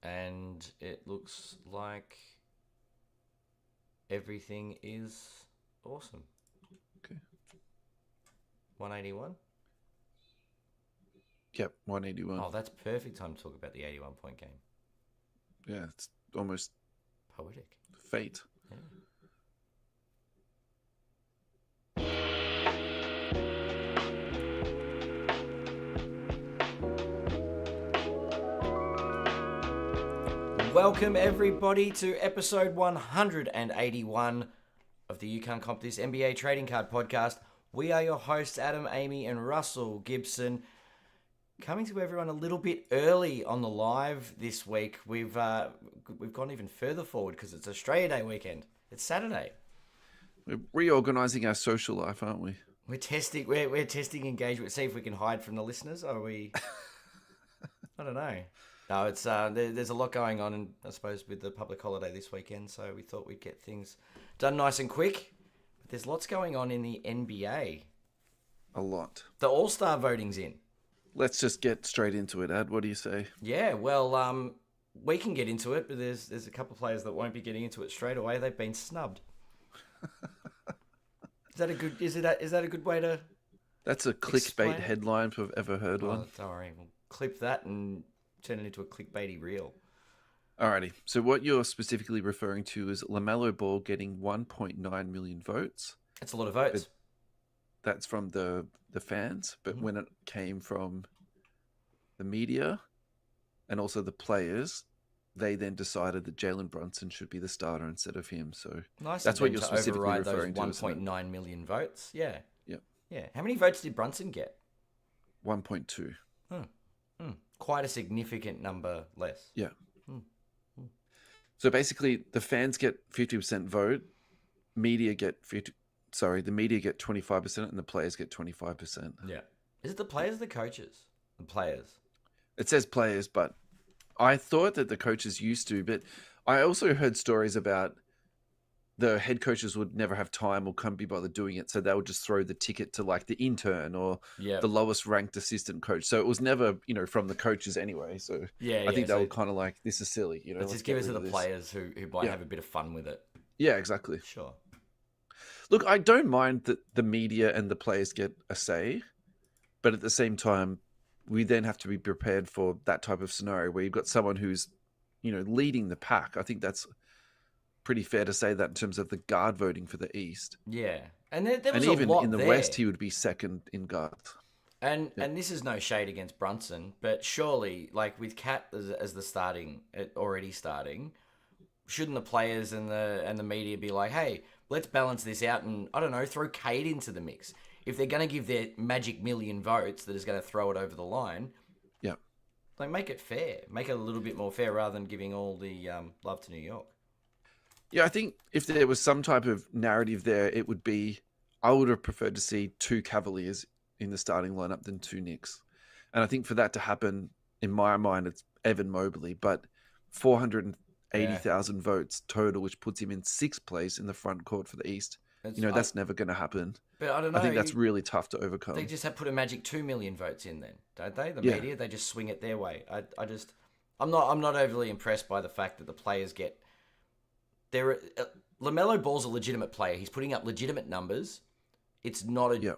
and it looks like everything is awesome. Okay. 181? Yep, 181. Oh, that's perfect time to talk about the 81-point game. Yeah, it's almost Poetic. fate. Yeah. Welcome everybody to episode 181 of the You Can't Comp This NBA Trading Card Podcast. We are your hosts, Adam, Amy, and Russell Gibson. Coming to everyone a little bit early on the live this week. We've gone even further forward because it's Australia Day weekend. It's Saturday. We're reorganizing our social life, aren't we? We're testing. We're testing engagement. See if we can hide from the listeners. Are we? I don't know. No, it's there's a lot going on, and I suppose with the public holiday this weekend, so we thought we'd get things done nice and quick. But there's lots going on in the NBA. A lot. The All-Star voting's in. Let's just get straight into it, Ad. What do you say? Yeah, well, we can get into it, but there's a couple of players that won't be getting into it straight away. They've been snubbed. Is that a good way to? That's a clickbait headline if I've ever heard one. Don't worry, we'll clip that and turn it into a clickbaity reel. Alrighty. So what you're specifically referring to is LaMelo Ball getting 1.9 million votes. That's a lot of votes. That's from the fans, but when it came from the media and also the players, they then decided that Jalen Brunson should be the starter instead of him. So nice. That's what you're specifically referring those to. 1.9 million votes. Yeah. Yep. Yeah. How many votes did Brunson get? 1.2. Quite a significant number less. Yeah. So basically, the fans get 50% vote, the media get 25%, and the players get 25%. Yeah. Is it the players or the coaches? The players. It says players, but I thought that the coaches used to, but I also heard stories about the head coaches would never have time or couldn't be bothered doing it, so they would just throw the ticket to like the intern or the lowest ranked assistant coach. So it was never, from the coaches anyway. So I think they were kind of like, this is silly. Let's just give it to the players who might have a bit of fun with it. Yeah, exactly. Sure. Look, I don't mind that the media and the players get a say, but at the same time, we then have to be prepared for that type of scenario where you've got someone who's, leading the pack. I think that's pretty fair to say that in terms of the guard voting for the East. Yeah. And there was even a lot in the there. West, he would be second in guards. And this is no shade against Brunson, but surely, like with Cat as the already starting, shouldn't the players and the media be like, hey, let's balance this out and, I don't know, throw Cade into the mix. If they're going to give their magic million votes that is going to throw it over the line, like make it fair. Make it a little bit more fair rather than giving all the love to New York. Yeah, I think if there was some type of narrative there, it would be, I would have preferred to see 2 Cavaliers in the starting lineup than 2 Knicks. And I think for that to happen, in my mind, it's Evan Mobley, but 480,000 votes total, which puts him in 6th place in the front court for the East. That's never going to happen. But I don't know. I think that's really tough to overcome. They just have put a magic 2 million votes in then, don't they? The media, they just swing it their way. I'm not overly impressed by the fact that the players get... LaMelo Ball's a legitimate player. He's putting up legitimate numbers. It's not a...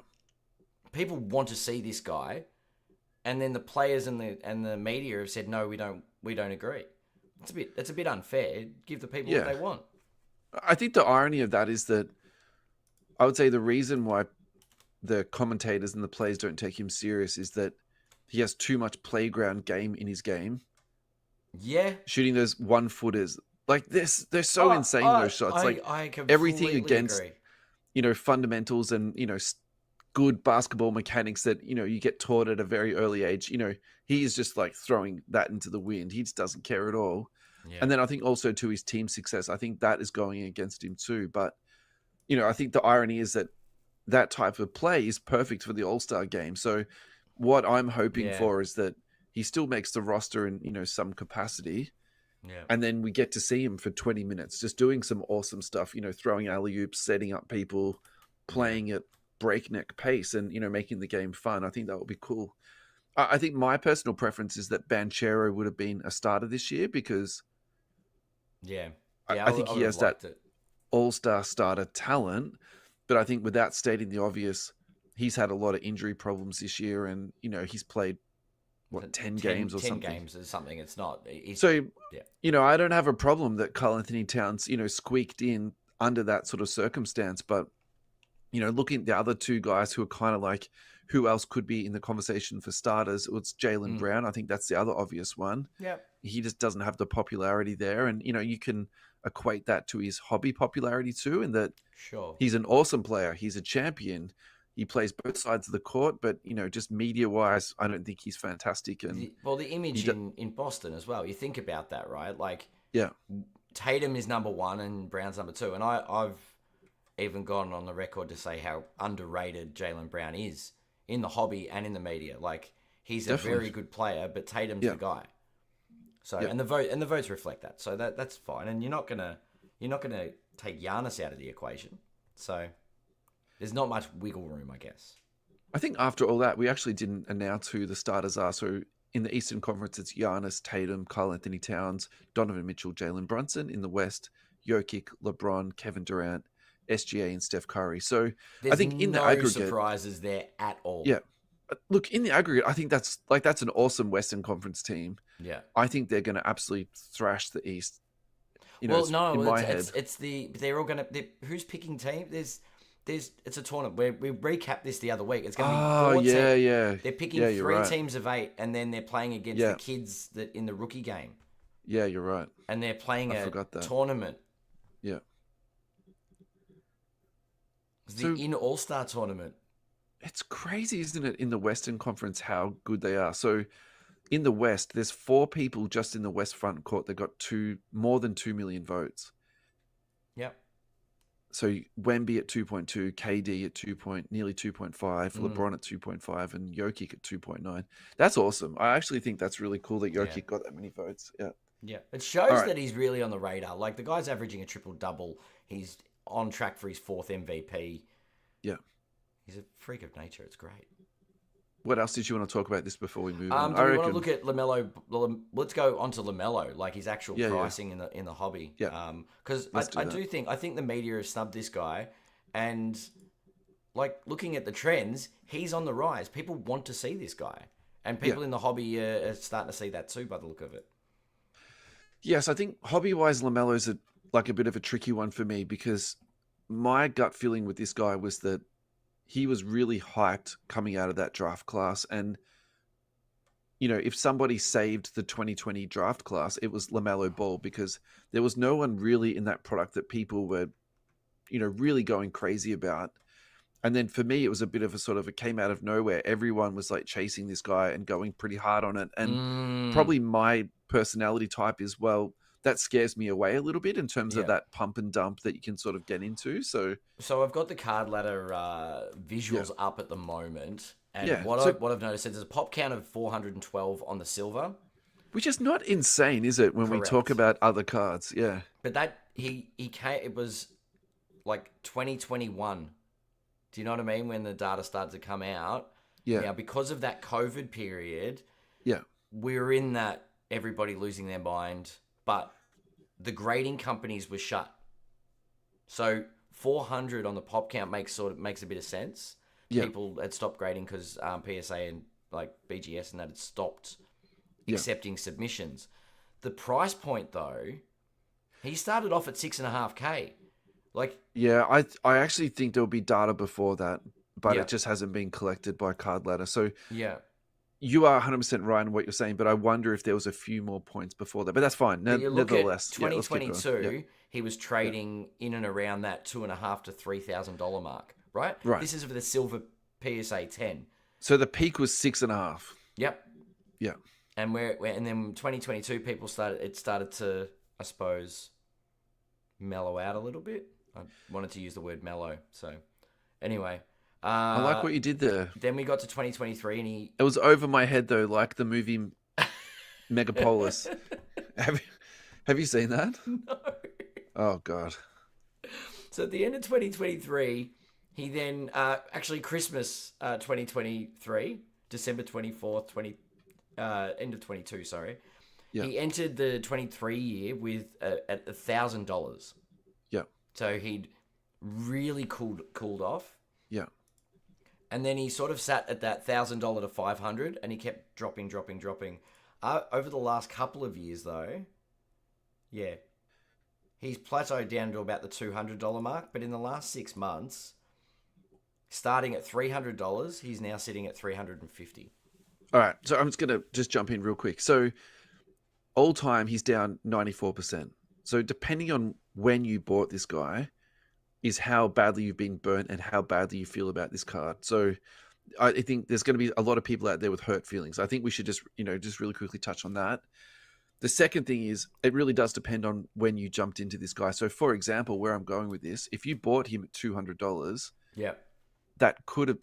People want to see this guy, and then the players and the media have said, no, we don't agree. It's a bit unfair. Give the people what they want. I think the irony of that is that I would say the reason why the commentators and the players don't take him serious is that he has too much playground game in his game. Yeah. Shooting those 1-footers. Like, they're so insane, those shots. I everything against, agree. Fundamentals and, good basketball mechanics that, you get taught at a very early age. He is just like throwing that into the wind. He just doesn't care at all. Yeah. And then I think also to his team success, I think that is going against him too. But, I think the irony is that type of play is perfect for the All-Star game. So what I'm hoping for is that he still makes the roster in, some capacity. Yeah. And then we get to see him for 20 minutes, just doing some awesome stuff, throwing alley-oops, setting up people, playing at breakneck pace and, making the game fun. I think that would be cool. I think my personal preference is that Banchero would have been a starter this year because Yeah, I, yeah, I think I he would have has that liked it. all-star starter talent. But I think without stating the obvious, he's had a lot of injury problems this year, and he's played what 10 10, games or 10 something. games is something. It's not. He's So yeah, I don't have a problem that Carl Anthony Towns squeaked in under that sort of circumstance, but looking at the other two guys who are kind of like who else could be in the conversation for starters, it's Jaylen Brown. I think that's the other obvious one. yeah, He just doesn't have the popularity there. And, you can equate that to his hobby popularity too, in that sure. he's an awesome player. He's a champion. He plays both sides of the court, but, just media wise, I don't think he's fantastic. And The image in Boston as well. You think about that, right? Like yeah, Tatum is number one and Brown's number two, and I've even gone on the record to say how underrated Jaylen Brown is in the hobby and in the media. Like he's a definitely. very good player, but Tatum's Yeah. the guy. So Yeah. and the votes reflect that. So that's fine. And you're not gonna take Giannis out of the equation. So there's not much wiggle room, I guess. I think after all that, we actually didn't announce who the starters are. So in the Eastern Conference, it's Giannis, Tatum, Karl Anthony Towns, Donovan Mitchell, Jalen Brunson. In the West, Jokic, LeBron, Kevin Durant, SGA, and Steph Curry. So I There's think in the no aggregate, surprises there at all. yeah. Look, in the aggregate, I think that's an awesome Western Conference team. Yeah. I think they're going to absolutely thrash the East. Well, In no, my it's head, they're all gonna. Who's picking team? There's it's a tournament. We recapped this the other week. It's gonna be oh four yeah, teams. yeah, They're picking yeah. You're three right. teams of 8, and then they're playing against the Yeah, kids that in the rookie game, yeah, you're right. and they're playing I a forgot that. tournament. Yeah. It's the So in All Star tournament. it's crazy, isn't it, in the Western Conference how good they are. So in the West, there's 4 people just in the West front court that got more than 2 million votes. Yep. So Wemby at 2.2, KD at nearly 2.5, LeBron at 2.5, and Jokic at 2.9. That's awesome. I actually think that's really cool that Yeah. Jokic got that many votes. Yeah. Yeah. It All shows right. that he's really on the radar. Like the guy's averaging a triple double. He's on track for his 4th MVP. Yeah. He's a freak of nature. It's great. What else did you want to talk about this before we move on? Do we want to look at LaMelo? Let's go on to LaMelo, like his actual pricing in the hobby. Yeah. Because I think the media have snubbed this guy, and like looking at the trends, he's on the rise. People want to see this guy, and people in the hobby are starting to see that too, by the look of it. Yes, I think hobby-wise, LaMelo's a bit of a tricky one for me because my gut feeling with this guy was that he was really hyped coming out of that draft class. And, if somebody saved the 2020 draft class, it was LaMelo Ball because there was no one really in that product that people were, really going crazy about. And then for me, it was a bit of it came out of nowhere. Everyone was like chasing this guy and going pretty hard on it. And probably my personality type is, well, that scares me away a little bit in terms of that pump and dump that you can sort of get into. So I've got the card ladder visuals up at the moment, and what I've noticed is there's a pop count of 412 on the silver, which is not insane, is it? When we talk about other cards, yeah. But that he came, it was like 2021. Do you know what I mean? When the data started to come out, Now because of that COVID period, we're in that everybody losing their mind, but the grading companies were shut. So 400 on the pop count makes a bit of sense. Yeah. People had stopped grading because PSA and like BGS and that had stopped accepting submissions. The price point though, he started off at 6.5K. Like I actually think there'll be data before that, but it just hasn't been collected by Card Ladder. So you are 100% right in what you're saying, but I wonder if there was a few more points before that. But that's fine. Nevertheless, 2022, he was trading in and around that $2,500 to $3,000 mark, right? Right. This is for the silver PSA 10. So the peak was 6.5. Yep. Yeah. And and then 2022, it started to, I suppose, mellow out a little bit. I wanted to use the word mellow. So anyway. I like what you did there. Then we got to 2023 and it was over my head though, like the movie Megapolis. Have you seen that? No. Oh God. So at the end of 2023, he then actually Christmas 2023, December 24th, end of 22. Sorry, Yeah. he entered the 23 year with at $1,000. Yeah. So he'd really cooled off, Yeah. and then he sort of sat at that $1,000 to 500, and he kept dropping. Over the last couple of years, though, yeah, he's plateaued down to about the $200 mark. But in the last 6 months, starting at $300, he's now sitting at 350. All right. So I'm just going to jump in real quick. So all time, he's down 94%. So depending on when you bought this guy is how badly you've been burnt and how badly you feel about this card. So I think there's going to be a lot of people out there with hurt feelings. I think we should just really quickly touch on that. The second thing is it really does depend on when you jumped into this guy. So for example, where I'm going with this, if you bought him at $200, Yeah, that could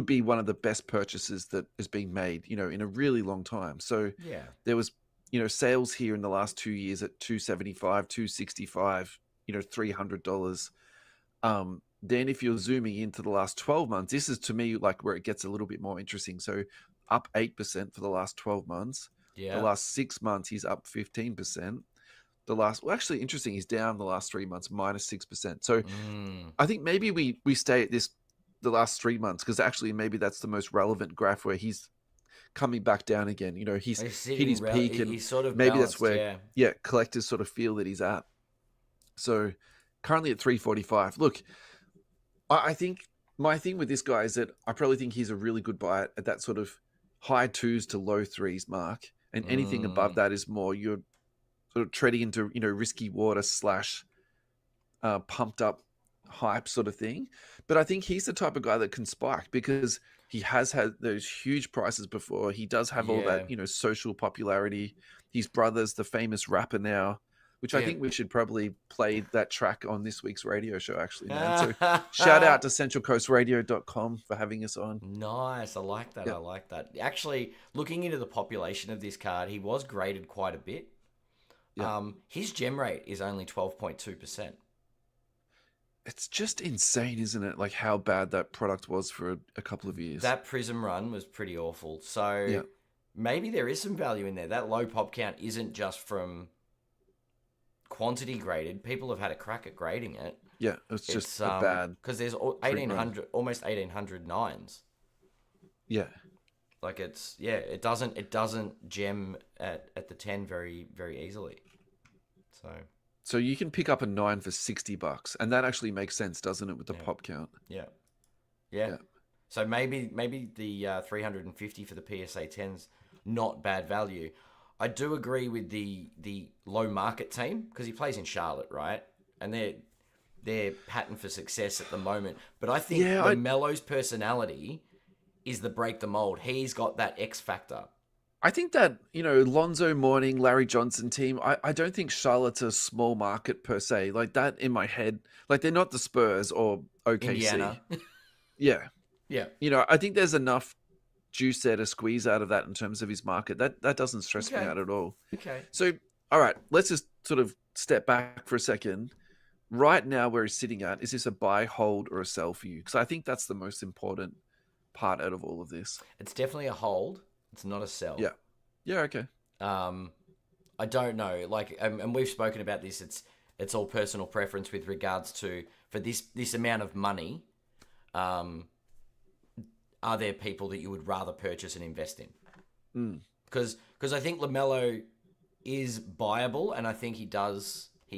be one of the best purchases that has been made, in a really long time. So yeah, there was, sales here in the last 2 years at $275, $265, $300. Then if you're zooming into the last 12 months, this is to me like where it gets a little bit more interesting. So up 8% for the last 12 months. The yeah. last 6 months, he's up 15%. Actually interesting, he's down the last 3 months, minus 6%. So I think maybe we stay at the last 3 months, because actually maybe that's the most relevant graph where he's coming back down again. He's hit his peak, and he's sort of maybe balanced, that's where collectors sort of feel that he's at. So currently at 345. Look, I think my thing with this guy is that I probably think he's a really good buy at that sort of high twos to low threes mark, and anything above that is more you're sort of treading into risky water slash pumped up hype sort of thing. But I think he's the type of guy that can spike because he has had those huge prices before. He does have all that social popularity. His brother's the famous rapper now, which I think we should probably play that track on this week's radio show, actually, man. So shout out to centralcoastradio.com for having us on. Nice. I like that. Yep. I like that. Actually, looking into the population of this card, he was graded quite a bit. Yep. His gem rate is only 12.2%. It's just insane, isn't it? Like how bad that product was for a couple of years. That Prism run was pretty awful. So maybe there is some value in there. That low pop count isn't just from quantity graded. People have had a crack at grading it. Yeah, it's just a bad, because there's 1,800, almost 1,800 nines. Yeah, like it doesn't gem at the 10 very very easily. So you can pick up a 9 for $60, and that actually makes sense, doesn't it, with the pop count? Yeah. So maybe the 350 for the PSA 10's not bad value. I do agree with the low market team because he plays in Charlotte, right? And they're pattern for success at the moment. But I think Melo's personality is the break the mold. He's got that X factor. I think that, Lonzo Mourning, Larry Johnson team, I don't think Charlotte's a small market per se. Like that in my head, like they're not the Spurs or OKC. Indiana. Yeah. Yeah. I think there's enough juice there to squeeze out of that in terms of his market. That doesn't stress me out at all. Okay. So, all right, let's just sort of step back for a second. Right now, where he's sitting at, is this a buy, hold, or a sell for you? Because I think that's the most important part out of all of this. It's definitely a hold. It's not a sell. Yeah. Yeah, okay. I don't know. Like, and we've spoken about this. It's all personal preference with regards to, for this amount of money, are there people that you would rather purchase and invest in? Because I think LaMelo is buyable, and I think he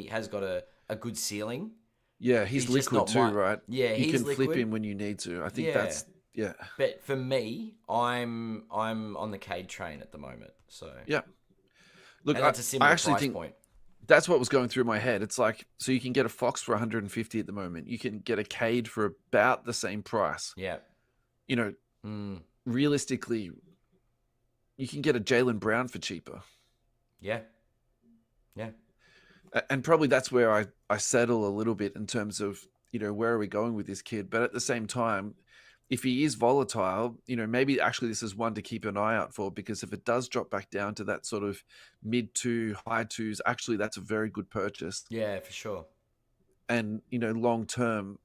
has got a good ceiling. Yeah, he's liquid too, right? Yeah, you can liquid. flip him when you need to. I think that's. Yeah. But for me, I'm on the Cade train at the moment. So yeah. Look, that's a similar I actually price think point. That's what was going through my head. It's like, so you can get a Fox for 150 at the moment. You can get a Cade for about the same price. Yeah. Realistically, you can get a Jaylen Brown for cheaper. Yeah. Yeah. And probably that's where I settle a little bit in terms of, where are we going with this kid? But at the same time, if he is volatile, maybe actually this is one to keep an eye out for, because if it does drop back down to that sort of mid to high twos, actually that's a very good purchase. Yeah, for sure. And, long term,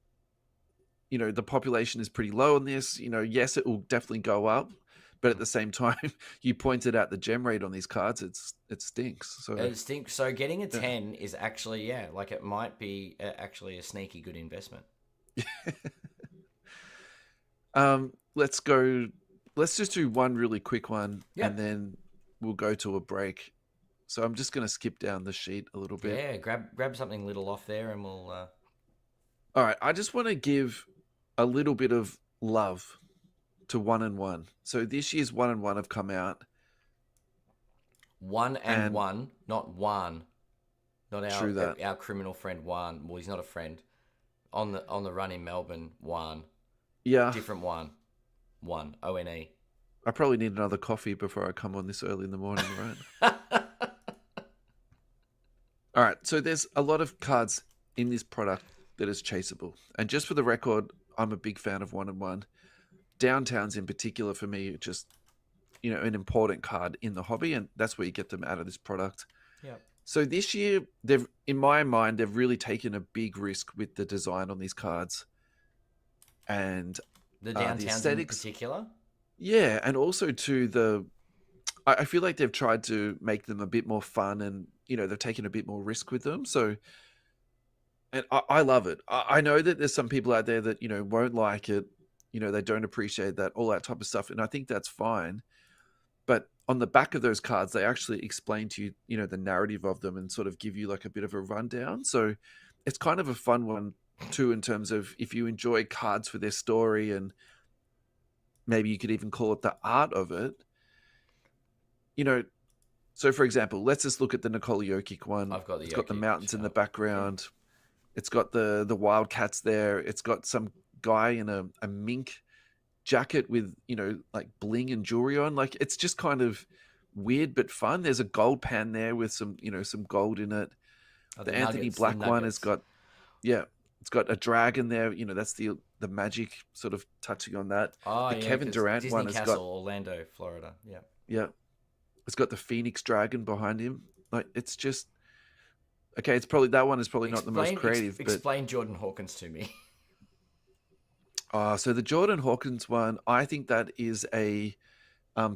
the population is pretty low on this. Yes, it will definitely go up, but at the same time, you pointed out the gem rate on these cards. It stinks. So It stinks. So getting a yeah. 10 is actually, yeah, like it might be actually a sneaky good investment. Let's go. Let's just do one really quick one, Yep. and then we'll go to a break. So I'm just going to skip down the sheet a little bit. Yeah, grab something little off there, and we'll. All right, I just want to give a little bit of love to 1 and 1. So this year's 1 and 1 have come out. 1 and 1, not Juan, not True that. our criminal friend Juan. Well, he's not a friend. On the run in Melbourne, Juan. Yeah. Different Juan. ONE. I probably need another coffee before I come on this early in the morning, right? All right, so there's a lot of cards in this product that is chaseable. And just for the record, I'm a big fan of 1 and 1. Downtowns in particular for me are just, an important card in the hobby, and that's where you get them out of this product. Yeah. So this year, in my mind, they've really taken a big risk with the design on these cards. And the Downtowns the aesthetics, in particular? Yeah, and also to I feel like they've tried to make them a bit more fun, and they've taken a bit more risk with them. So, and I love it. I know that there's some people out there that won't like it. They don't appreciate that, all that type of stuff, and I think that's fine. But on the back of those cards, they actually explain to you, the narrative of them and sort of give you like a bit of a rundown. So it's kind of a fun one too, in terms of if you enjoy cards for their story, and maybe you could even call it the art of it. So for example, let's just look at the Nikola Jokic one. I've got the It's got the Jokic mountains in the chart. background. Yeah. It's got the Wildcats there. It's got some guy in a mink jacket with, like bling and jewelry on. Like, it's just kind of weird but fun. There's a gold pan there with some gold in it. The Anthony Black one has got, it's got a dragon there. That's the magic sort of touching on that. Oh, the Kevin Durant Disney one has Castle, got Orlando, Florida. Yeah. Yeah. It's got the Phoenix dragon behind him. Like, it's just okay. It's probably that one is probably not the most creative. Explain Jordan Hawkins to me. So the Jordan Hawkins one, I think that is a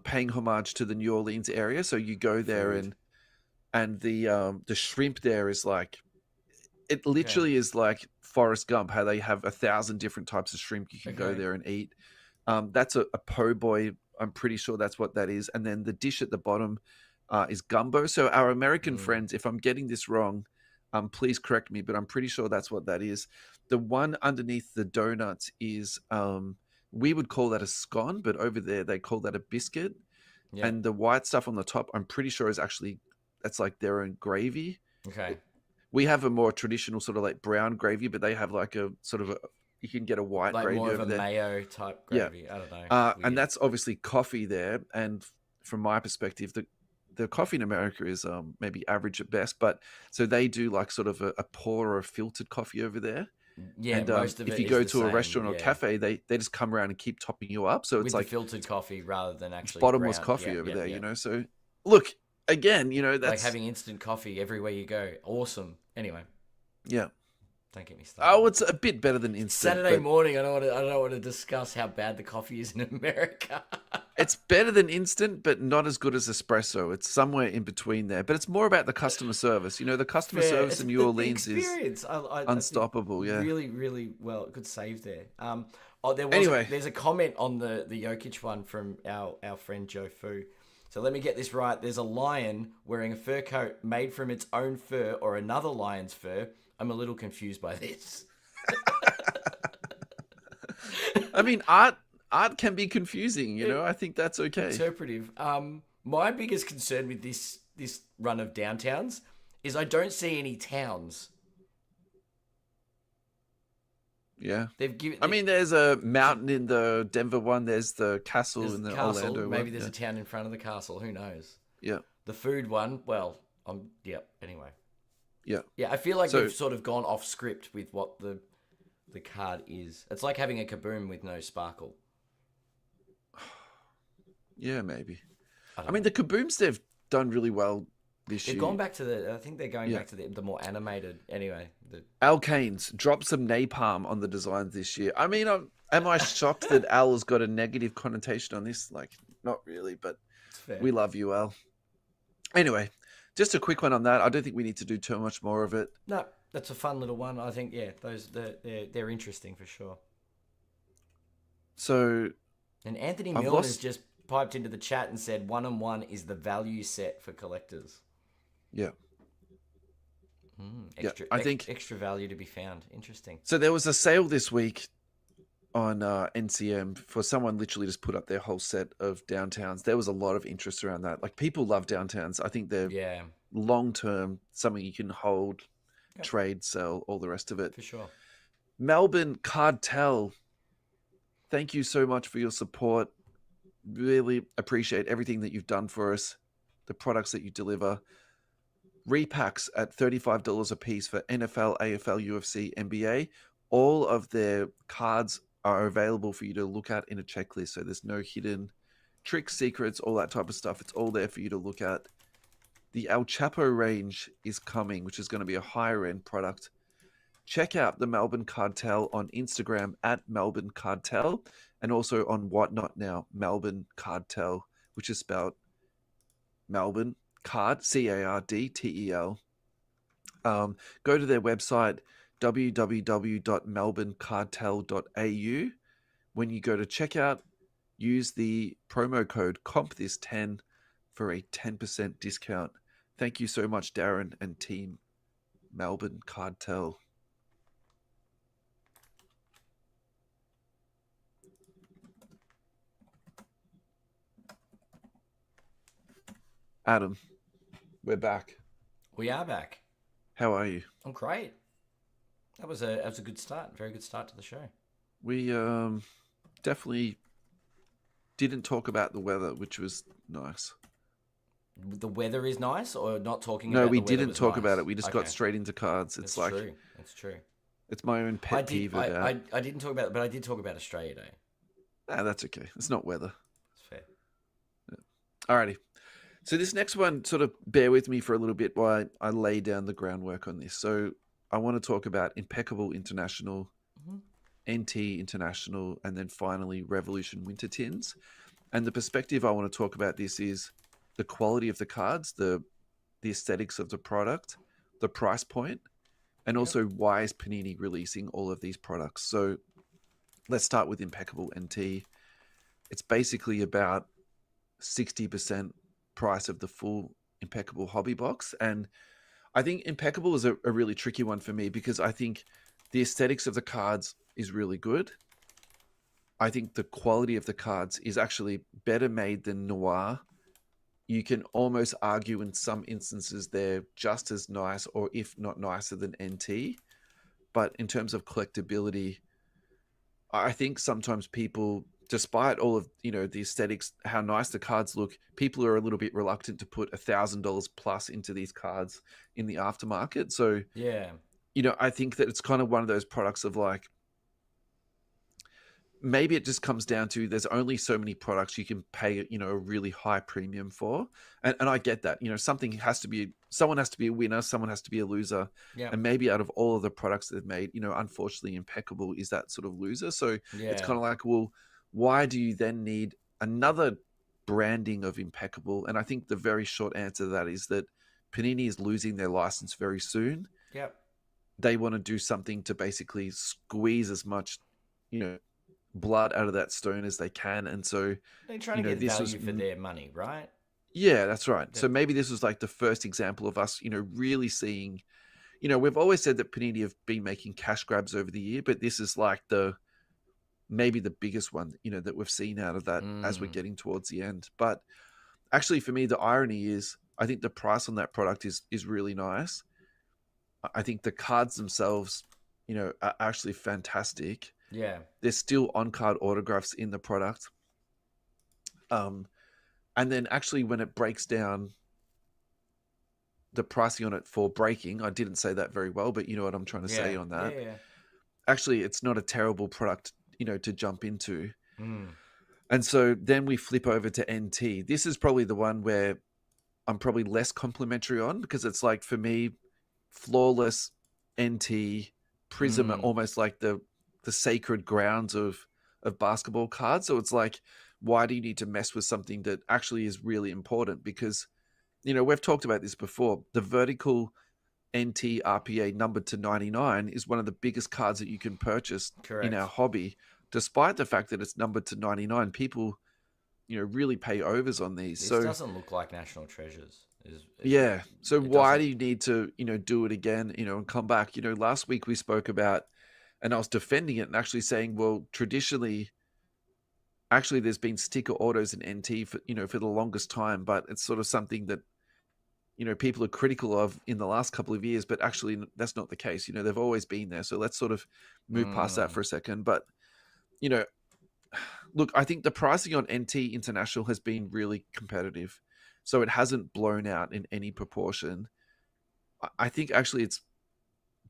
paying homage to the New Orleans area. So you go there and the shrimp there is like, it literally is like Forrest Gump, how they have 1,000 different types of shrimp you can go there and eat. That's a po' boy. I'm pretty sure that's what that is. And then the dish at the bottom is gumbo. So our American friends, if I'm getting this wrong, please correct me, but I'm pretty sure that's what that is. The one underneath the donuts is, we would call that a scone, but over there they call that a biscuit. Yeah. And the white stuff on the top, I'm pretty sure is actually, that's like their own gravy. Okay. We have a more traditional sort of like brown gravy, but they have like a sort of you can get a white like gravy more of over a there. Mayo type gravy. Yeah. I don't know. And that's obviously coffee there. And from my perspective, the coffee in America is maybe average at best, but so they do like sort of a pour or a filtered coffee over there. Yeah, and most of it if you is go the to a same, restaurant or cafe, they just come around and keep topping you up. So with it's like filtered coffee rather than actually bottomless coffee over there, So look, again, that's like having instant coffee everywhere you go. Awesome. Anyway. Yeah. Don't get me started. Oh, it's a bit better than instant. Saturday morning. I don't want to discuss how bad the coffee is in America. It's better than instant, but not as good as espresso. It's somewhere in between there. But it's more about the customer service. The customer service in New Orleans is unstoppable. Really, really well. Good save there. There's a comment on the Jokic one from our friend Joe Fu. So let me get this right. There's a lion wearing a fur coat made from its own fur or another lion's fur. I'm a little confused by this. I mean, art can be confusing, I think that's okay. Interpretive. My biggest concern with this run of downtowns is I don't see any towns. Yeah. There's a mountain in the Denver one. There's the castle in the Orlando one. Maybe there's a town in front of the castle. Who knows? Yeah. The food one, well, anyway. Yeah. Yeah, I feel like they've sort of gone off script with what the card is. It's like having a kaboom with no sparkle. Yeah, maybe. I mean, the kabooms, they've done really well this year. They've gone back to I think they're going back to the more animated, anyway. Al Kane's dropped some napalm on the designs this year. I mean, am I shocked that Al has got a negative connotation on this? Like, not really, but It's fair. we love you, Al. Anyway, just a quick one on that. I don't think we need to do too much more of it. No, that's a fun little one. I think they're interesting for sure. So And Anthony I've Milne has lost. just piped into the chat and said 1 and 1 is the value set for collectors. Yeah, yeah. Extra I think extra value to be found. Interesting. so. There was a sale this week on NCM for someone literally just put up their whole set of downtowns. There was a lot of interest around that. Like people love downtowns. I think they're Yeah, long term, something you can hold, yep, trade, sell, all the rest of it. for sure. Melbourne Cartel, thank you so much for your support. Really appreciate everything that you've done for us, the products that you deliver. Repacks at $35 a piece for NFL, AFL, UFC, NBA. All of their cards are available for you to look at in a checklist. So there's no hidden tricks, secrets, all that type of stuff. It's all there for you to look at. The El Chapo range is coming, which is going to be a higher end product. Check out the Melbourne Cartel on Instagram at Melbourne Cartel and also on Whatnot now, Melbourne Cartel, which is spelled Melbourne Card, CARDTEL. Go to their website, www.melbournecartel.au. When you go to checkout, use the promo code COMPTHIS10 for a 10% discount. Thank you so much, Darren and team Melbourne Cartel. Adam, we're back. We are back. How are you? I'm great. That was a good start. Very good start to the show. We definitely didn't talk about the weather, which was nice. The weather is nice, or not talking No, about we the weather didn't was talk nice? about it. We just got Okay. straight into cards. It's That's like true. That's true. it's my own I pet did. peeve about. I didn't talk about it, but I did talk about Australia Day. Ah, that's okay. It's not weather. It's fair. Alrighty. So this next one, sort of bear with me for a little bit while I lay down the groundwork on this. So I want to talk about Impeccable International, NT International, and then finally Revolution Winter Tins. And the perspective I want to talk about this is the quality of the cards, the aesthetics of the product, the price point, and also why is Panini releasing all of these products. So let's start with Impeccable NT. It's basically about 60% price of the full Impeccable hobby box. And I think Impeccable is a really tricky one for me because I think the aesthetics of the cards is really good. I think the quality of the cards is actually better made than Noir. You can almost argue in some instances they're just as nice or if not nicer than NT. But in terms of collectability, I think sometimes people, despite all of the aesthetics, how nice the cards look, people are a little bit reluctant to put $1,000 plus into these cards in the aftermarket. So Yeah. I think that it's kind of one of those products of like, maybe it just comes down to there's only so many products you can pay a really high premium for, and I get that. Someone has to be a winner, someone has to be a loser. Yeah. And maybe out of all of the products they've made, unfortunately Impeccable is that sort of loser. So it's kind of like, well, why do you then need another branding of Impeccable? And I think the very short answer to that is that Panini is losing their license very soon. Yep. They want to do something to basically squeeze as much blood out of that stone as they can. And so they're trying to get value for their money, right? Yeah, that's right. So maybe this was like the first example of us really seeing, we've always said that Panini have been making cash grabs over the year, but this is like maybe the biggest one that we've seen out of that as we're getting towards the end. But actually for me, the irony is I think the price on that product is really nice. I think the cards themselves are actually fantastic. Yeah. There's still on-card autographs in the product. And then actually when it breaks down the pricing on it for breaking, I didn't say that very well, but you know what I'm trying to say on that. Yeah. Actually, it's not a terrible product, to jump into. And so then we flip over to NT. This is probably the one where I'm probably less complimentary on because it's like, for me, flawless NT Prism are almost like the sacred grounds of basketball cards. So it's like, why do you need to mess with something that actually is really important? Because, we've talked about this before. The vertical NT RPA numbered to 99 is one of the biggest cards that you can purchase in our Correct. hobby. Despite the fact that it's numbered to 99, people, really pay overs on these. This So, doesn't look like National Treasures. yeah. So It why doesn't. do you need to, do it again, and come back? Last week we spoke about, and I was defending it and actually saying, well, traditionally, actually, there's been sticker autos in NT for the longest time, but it's sort of something that, people are critical of in the last couple of years, but actually that's not the case. They've always been there. So let's sort of move past that Mm, for a second. But, you know, look, I think the pricing on NT International has been really competitive. So it hasn't blown out in any proportion. I think actually it's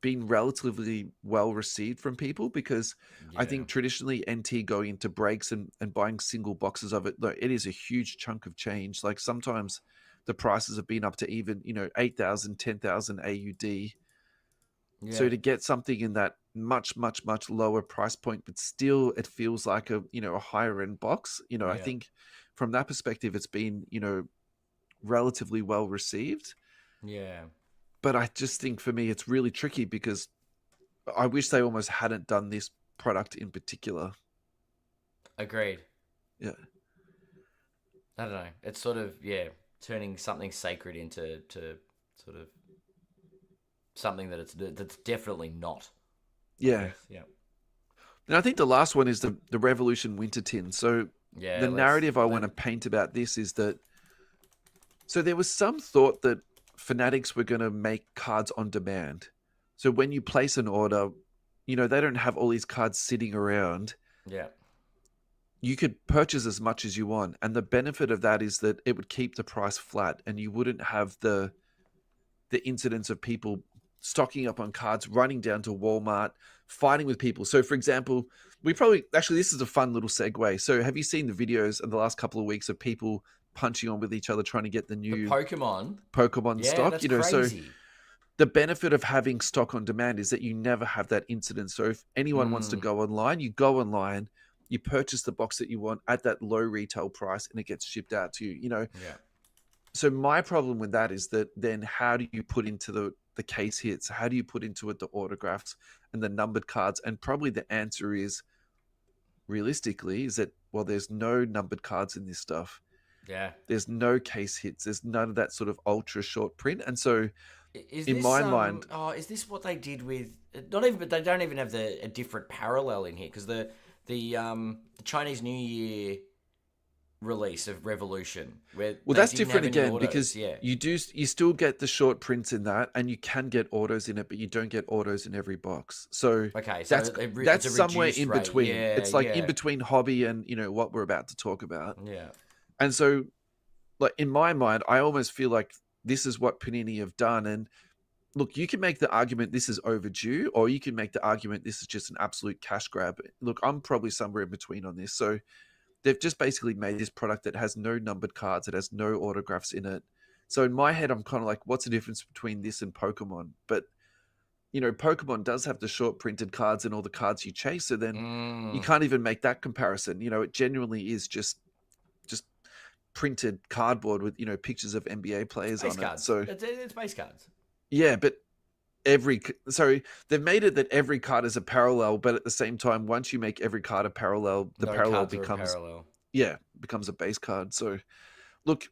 been relatively well received from people because I yeah. think traditionally NT going into breaks and buying single boxes of it, it is a huge chunk of change. Like sometimes the prices have been up to even, 8,000, 10,000 AUD. Yeah. So to get something in that much, much, much lower price point, but still it feels like a higher end box, I Yeah. think from that perspective, it's been, relatively well received. Yeah. But I just think for me, it's really tricky because I wish they almost hadn't done this product in particular. Agreed. Yeah. I don't know. It's sort of, yeah, turning something sacred into sort of something that's definitely not, I Yeah. guess. Yeah. And I think the last one is the Revolution Winter Tin. So Yeah, the let's narrative I want let to paint about this is that so there was some thought that Fanatics were going to make cards on demand. So when you place an order, they don't have all these cards sitting around. yeah. You could purchase as much as you want. And the benefit of that is that it would keep the price flat and you wouldn't have the incidence of people stocking up on cards, running down to Walmart, fighting with people. So, for example, this is a fun little segue. So, have you seen the videos in the last couple of weeks of people punching on with each other trying to get the The new Pokemon. Pokemon Yeah, stock? that's So crazy. the benefit of having stock on demand is that you never have that incident. So, if anyone wants to Mm, go online, you go online. You purchase the box that you want at that low retail price and it gets shipped out to you. yeah. So my problem with that is that then how do you put into the case hits? How do you put into it the autographs and the numbered cards? And probably the answer is realistically is that well, there's no numbered cards in this stuff. Yeah. There's no case hits. There's none of that sort of ultra short print. And so Is in this my mind, is this what they did with not even but they don't even have a different parallel in here because the Chinese New Year release of Revolution where well, they that's didn't have different any again autos. because Yeah. you still get the short prints in that, and you can get autos in it, but you don't get autos in every box. So Okay, so that's it's that's a somewhere reduced in rate. between. Yeah, It's like in yeah, between hobby and what we're about to talk about. yeah, And so, like in my mind, I almost feel like this is what Panini have done. And look, you can make the argument this is overdue, or you can make the argument this is just an absolute cash grab. Look, I'm probably somewhere in between on this. So they've just basically made this product that has no numbered cards, it has no autographs in it. So in my head, I'm kind of like, what's the difference between this and Pokemon? But Pokemon does have the short printed cards and all the cards you chase. So then you mm, can't even make that comparison. It genuinely is just printed cardboard with pictures of NBA players base on it. cards. So It's base cards. yeah, but they've made it that every card is a parallel, but at the same time, once you make every card a parallel, the No parallel cards are a becomes parallel. becomes a base card. So look,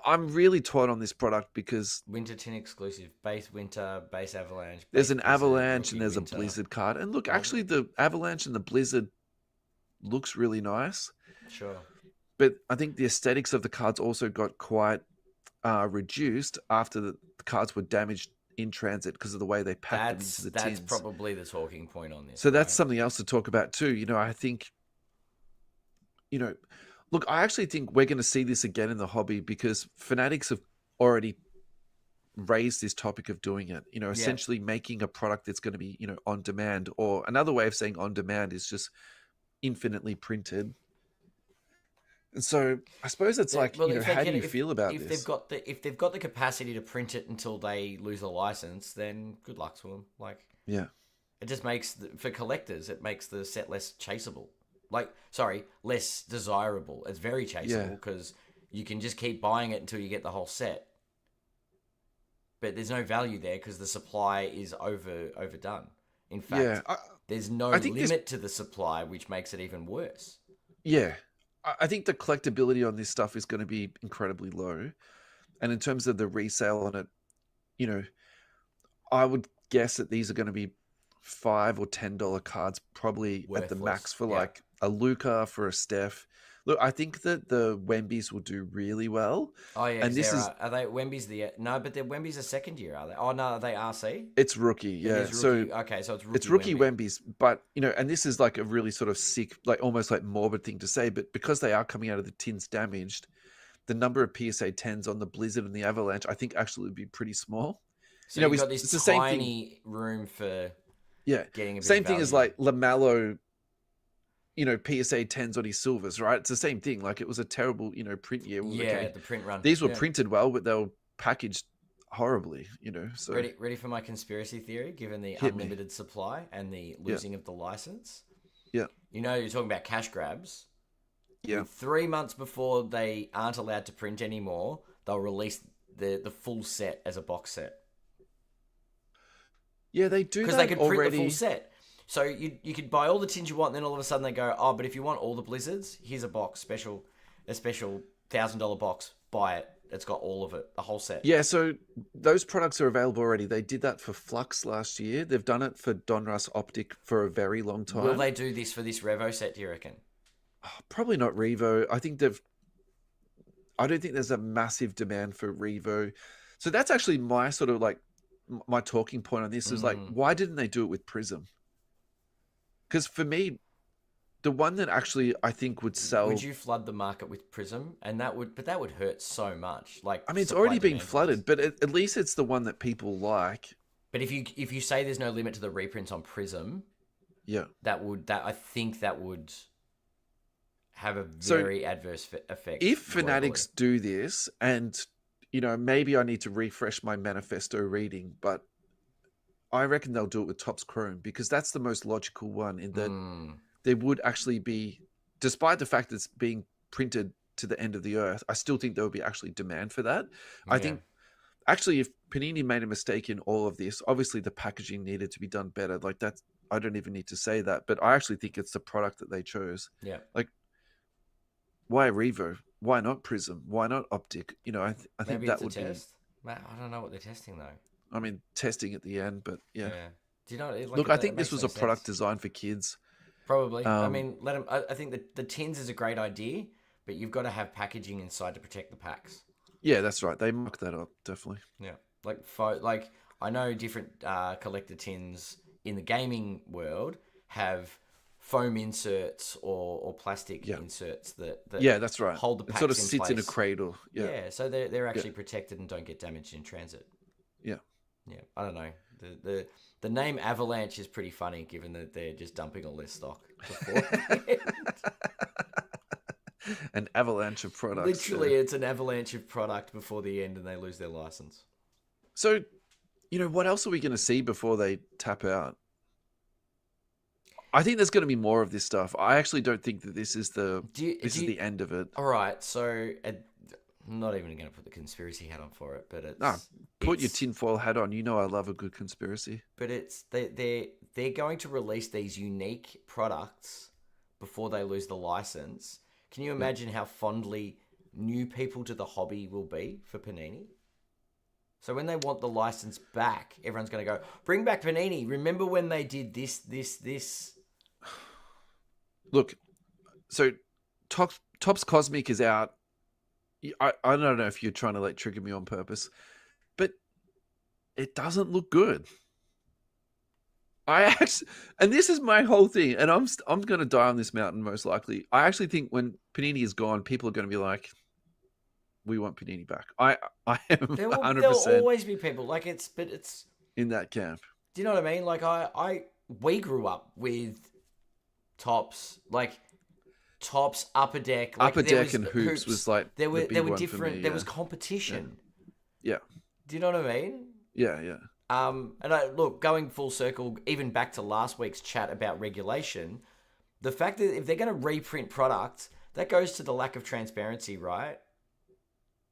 I'm really torn on this product because Winter tin exclusive. Base winter, base avalanche, there's base an blizzard, avalanche and rookie there's a winter. blizzard card, and look, Oh, actually, the avalanche and the blizzard looks really nice, sure. but I think the aesthetics of the cards also got quite reduced after the cards were damaged in transit because of the way they packed them into the That's tins. probably the talking point on this, So that's right? something else to talk about too. I think, you know, look, I actually think we're going to see this again in the hobby because Fanatics have already raised this topic of doing it, Yeah. essentially making a product that's going to be, on demand, or another way of saying on demand is just infinitely printed. And so I suppose it's like, Well, if they how do can, you feel about if they've this? got the capacity to print it until they lose the license, then good luck to them. Like Yeah. it just makes for collectors, it makes the set less chaseable. less desirable. It's very chaseable Yeah. because you can just keep buying it until you get the whole set. But there's no value there because the supply is overdone. In Yeah. fact, there's no I think this. limit to the supply, which makes it even worse. Yeah. I think the collectability on this stuff is going to be incredibly low. And in terms of the resale on it, you know, I would guess that these are going to be $5 or $10 cards, probably at the max Worthless. for Yeah. like a Luca, for a Steph. Look, I think that the Wembies will do really well, Oh yeah, and because this is are they Wemby's the no, but the Wemby's a second year, are they? Oh no, are they RC? it's rookie, It yeah. is So rookie. Okay, so it's it's rookie rookie Wemby. Wembies, but and this is like a really sort of sick, like almost like morbid thing to say, but because they are coming out of the tins damaged, the number of PSA 10s on the Blizzard and the Avalanche, I think actually would be pretty small. So you've We got this it's the same thing. tiny room for Yeah, getting a bit of same thing as value. like Lamelo, PSA 10s on his silvers, right? It's the same thing. Like it was a terrible, print year. Well, Yeah, okay, the print run. these were Yeah. printed well, but they were packaged horribly, so Ready for my conspiracy theory, given the hit me. unlimited supply and the Yeah, losing of the license? yeah, You're talking about cash grabs. yeah. With 3 months before they aren't allowed to print anymore, they'll release the full set as a box set. Yeah, they do Because they that could print the full already. set. So you could buy all the tins you want, and then all of a sudden they go, oh, but if you want all the Blizzards, here's a box, a special $1,000 box. Buy it. It's got all of it, the whole set. Yeah, so those products are available already. They did that for Flux last year. They've done it for Donruss Optic for a very long Will time. they do this for this Revo set, do you reckon? Probably not Revo. I don't think there's a massive demand for Revo. So that's actually my sort of like my talking point on this is like, why didn't they do it with Prism? Because for me, the one that actually I think would sell. Would you flood the market with Prism? And that would hurt so much. Like, I mean, it's supply already been demand wise. flooded, but at least it's the one that people like. But if you say there's no limit to the reprints on Prism, Yeah. I think that would have a So very adverse effect. if globally. Fanatics do this, and maybe I need to refresh my manifesto reading, but I reckon they'll do it with Topps Chrome because that's the most logical one in that there would actually be, despite the fact that it's being printed to the end of the earth, I still think there would be actually demand for that. I think actually if Panini made a mistake in all of this, obviously the packaging needed to be done better. Like that's, I don't even need to say that, but I actually think it's the product that they chose. Yeah. Like, why Revo? Why not Prism? Why not Optic? I think Maybe that it's a would test. Man, I don't know what they're testing though. be. I mean, testing at the end, but yeah. Do you know? Look, I think this was a product designed for kids. Probably. I mean, let them. I think that the tins is a great idea, but you've got to have packaging inside to protect the packs. Yeah, that's right. They mucked that up, definitely. Yeah, like I know different collector tins in the gaming world have foam inserts or plastic inserts that yeah, that's right. hold the packs it sort of in sits place. in a cradle. Yeah, so they're actually protected and don't get damaged in transit. Yeah. I don't know. The name Avalanche is pretty funny, given that they're just dumping all their stock before. An avalanche of products. Literally, it's an avalanche of product before the end, and they lose their license. So, what else are we going to see before they tap out? I think there's going to be more of this stuff. I actually don't think that this is the end of it. All right, so I'm not even going to put the conspiracy hat on for it, but Put your tinfoil hat on. You know I love a good conspiracy. But they're going to release these unique products before they lose the license. Can you imagine how fondly new people to the hobby will be for Panini? So when they want the license back, everyone's going to go, bring back Panini. Remember when they did this? Look, so Topps Cosmic is out. I don't know if you're trying to trigger me on purpose, but it doesn't look good. And this is my whole thing, and I'm going to die on this mountain most likely. I actually think when Panini is gone, people are going to be like, we want Panini back. I am 100%. There'll always be people like it's in that camp. Do you know what I mean? Like we grew up with Topps, Topps, Upper Deck, Upper Deck and Hoops was like there were the big one different. for me, there was competition. Yeah. Do you know what I mean? Yeah. And look, going full circle, even back to last week's chat about regulation, The fact that if they're going to reprint product, that goes to the lack of transparency, right?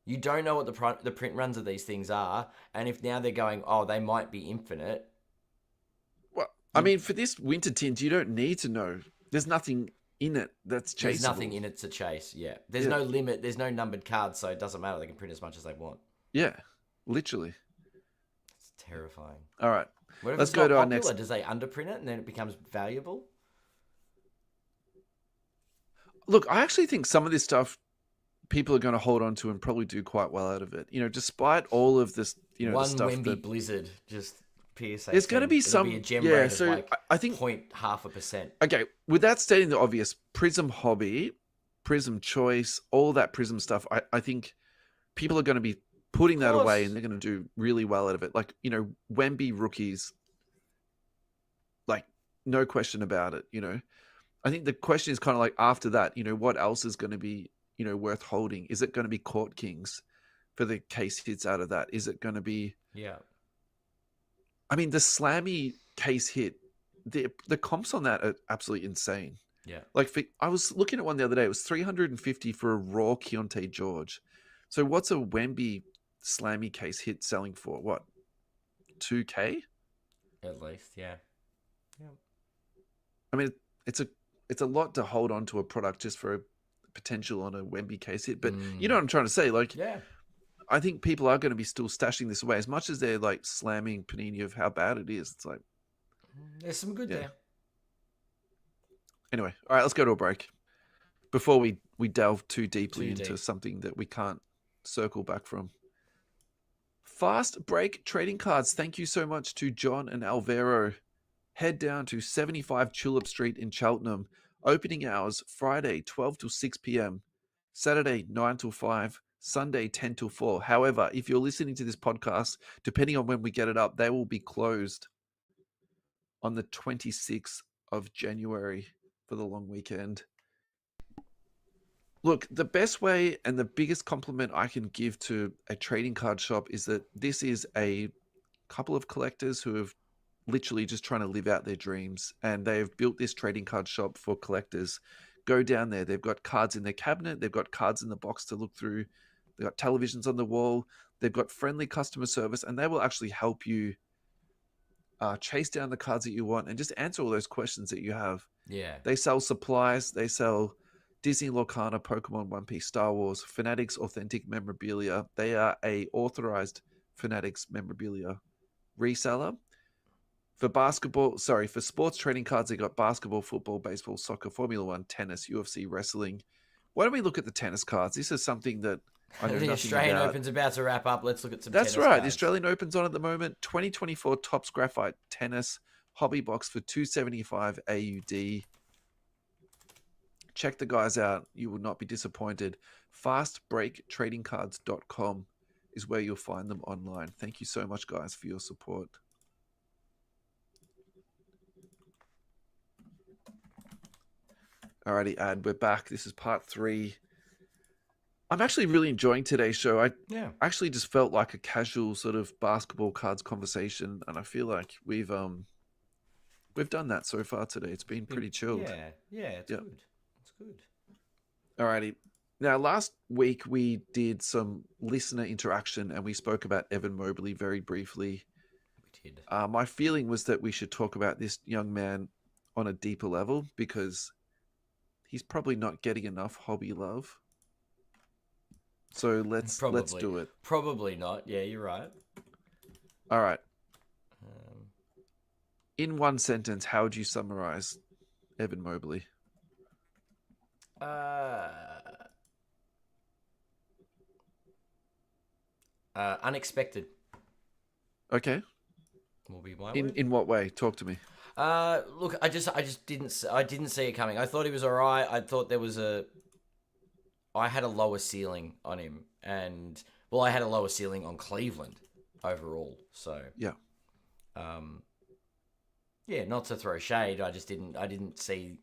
You don't know what the print runs of these things are, and if now they're going, oh, they might be infinite. Well, I mean, for this winter tint, you don't need to know. There's nothing in it that's chaseable. There's nothing in it to chase. Yeah, there's no limit. There's no numbered cards, so it doesn't matter. They can print as much as they want. Yeah, literally. It's terrifying. All right, let's go to our next. Does they underprint it and then it becomes valuable? Look, I actually think some of this stuff people are going to hold on to and probably do quite well out of it. You know, despite all of this, you know, one the stuff Wemby Blizzard just PSA. There's going to be some. A gem rate so of like I think 0.5%. Okay, without stating the obvious, Prism Hobby, Prism Choice, all that Prism stuff. I think people are going to be putting that away and they're going to do really well out of it. Like, you know, Wemby rookies, like, no question about it, you know. I think the question is kind of like after that, you know, what else is going to be, you know, worth holding? Is it going to be Court Kings for the case hits out of that? Is it going to be... Yeah. I mean, the Slammy case hit, the comps on that are absolutely insane. Yeah. Like, I was looking at one the other day. It was $350 for a raw Keontae George. So what's a Wemby Slammy case hit selling for? What, $2K? At least, yeah. Yeah. I mean, it's a lot to hold on to a product just for a potential on a Wemby case hit. But you know what I'm trying to say? Like, yeah. I think people are going to be still stashing this away as much as they're like slamming Panini of how bad it is. It's like, there's some good there. Anyway, all right, let's go to a break before we delve too deeply into something that we can't circle back from. Fast break trading cards. Thank you so much to John and Alvaro. Head down to 75 Tulip Street in Cheltenham. Opening hours Friday 12 till 6 p.m. Saturday 9 till 5. Sunday 10 till 4. However, if you're listening to this podcast, depending on when we get it up, they will be closed on the 26th of January for the long weekend. Look, the best way and the biggest compliment I can give to a trading card shop is that this is a couple of collectors who have literally just trying to live out their dreams, and they've built this trading card shop for collectors. Go down there. They've got cards in their cabinet. They've got cards in the box to look through. They've got televisions on the wall. They've got friendly customer service, and they will actually help you chase down the cards that you want and just answer all those questions that you have. Yeah. They sell supplies. They sell Disney Lorcana, Pokemon, One Piece, Star Wars, Fanatics Authentic Memorabilia. They are a authorized Fanatics memorabilia reseller. For sports trading cards, they got basketball, football, baseball, soccer, Formula One, tennis, UFC, wrestling. Why don't we look at the tennis cards? This is something that I know the Australian Open's about to wrap up. Let's look at some tennis cards. That's right. The Australian Open's on at the moment. 2024 Topps Graphite Tennis Hobby Box for $275 AUD. Check the guys out. You will not be disappointed. Fastbreaktradingcards.com is where you'll find them online. Thank you so much, guys, for your support. Alrighty, Ad, we're back. This is part 3. I'm actually really enjoying today's show. I actually just felt like a casual sort of basketball cards conversation, and I feel like we've done that so far today. It's been pretty chilled. It's good. It's good. Alrighty. Now, last week we did some listener interaction, and we spoke about Evan Mobley very briefly. We did. My feeling was that we should talk about this young man on a deeper level because he's probably not getting enough hobby love. So let's do it. Probably not. Yeah, you're right. All right. In one sentence, how would you summarize Evan Mobley? Unexpected. Okay. Will be my word. In what way? Talk to me. Look, I didn't see it coming. I thought he was all right. I thought I had a lower ceiling on him, and I had a lower ceiling on Cleveland overall. So yeah, not to throw shade, I didn't see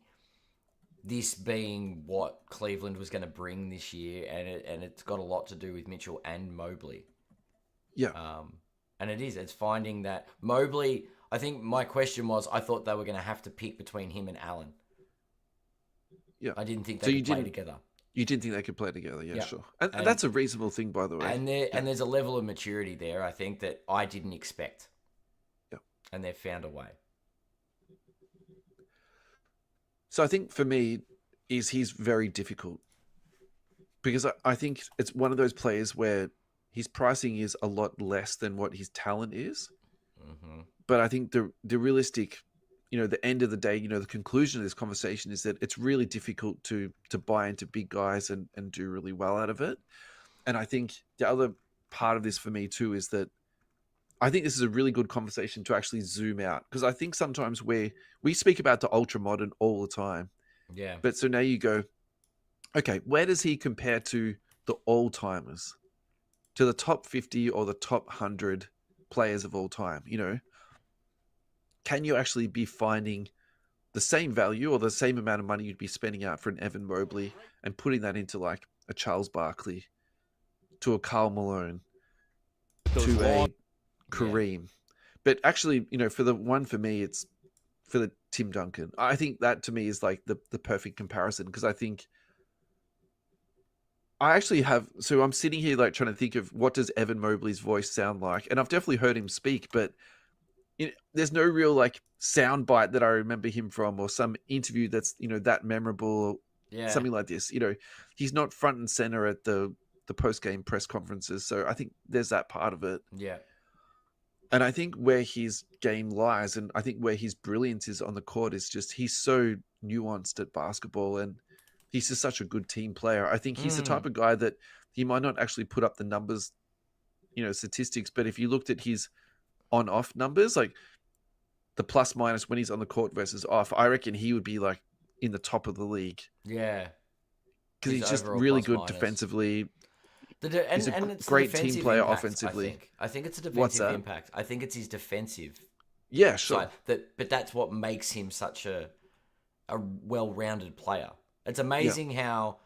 this being what Cleveland was going to bring this year, and it's got a lot to do with Mitchell and Mobley. Yeah, and it's finding that Mobley. I think my question was, I thought they were going to have to pick between him and Allen. Yeah. I didn't think So they could play together. you didn't think they could play together? Yeah, Yeah. sure. And And that's a reasonable thing, by the way. Yeah. there's a level of maturity there, I think, that I didn't expect. Yeah. And they've found a way. So I think for me, he's very difficult because I think it's one of those players where his pricing is a lot less than what his talent is. Mm-hmm. But I think the realistic, the end of the day, the conclusion of this conversation is that it's really difficult to buy into big guys and do really well out of it. And I think the other part of this for me too is that I think this is a really good conversation to actually zoom out, because I think sometimes we speak about the ultra modern all the time, Yeah. but so now you go, okay, where does he compare to the all timers, to the top 50 or the top 100 players of all time? Can you actually be finding the same value or the same amount of money you'd be spending out for an Evan Mobley and putting that into like a Charles Barkley, to a Karl Malone, to a Kareem? But actually, for me, it's for the Tim Duncan. I think that to me is like the perfect comparison, because I think I actually have. So I'm sitting here like trying to think of what does Evan Mobley's voice sound like, and I've definitely heard him speak, but there's no real like sound bite that I remember him from, or some interview that's that memorable, Yeah. something like this. He's not front and center at the post game press conferences, so I think there's that part of it. Yeah. And I think where his game lies, and I think where his brilliance is on the court, is just he's so nuanced at basketball, and he's just such a good team player. I think he's the type of guy that he might not actually put up the numbers, statistics, but if you looked at his on-off numbers, like the plus minus when he's on the court versus off, I reckon he would be like in the top of the league. Yeah. Because he's just really good minus. Defensively. He's a great team player impact, offensively. I think it's a defensive impact. I think it's his defensive. Yeah, sure. But that's what makes him such a well-rounded player. It's amazing how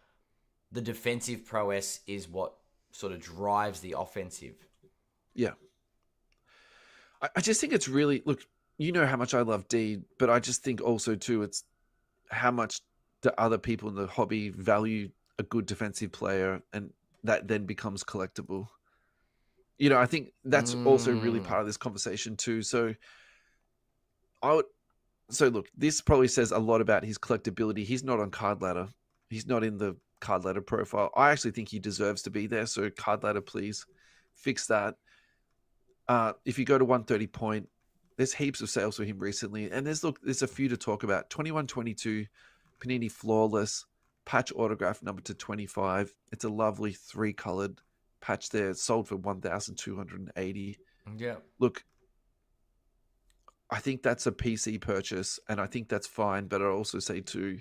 the defensive prowess is what sort of drives the offensive. Yeah. I just think it's really, look, how much I love D, but I just think also too, it's how much the other people in the hobby value a good defensive player, and that then becomes collectible. I think that's also really part of this conversation too. So look, this probably says a lot about his collectability. He's not on Card Ladder. He's not in the Card Ladder profile. I actually think he deserves to be there. So Card Ladder, please fix that. If you go to 130 point, there's heaps of sales for him recently. And there's a few to talk about. 21-22, Panini Flawless, patch autograph number to 25. It's a lovely 3-colored patch there. It's sold for 1,280. Yeah. Look, I think that's a PC purchase, and I think that's fine. But I also say too,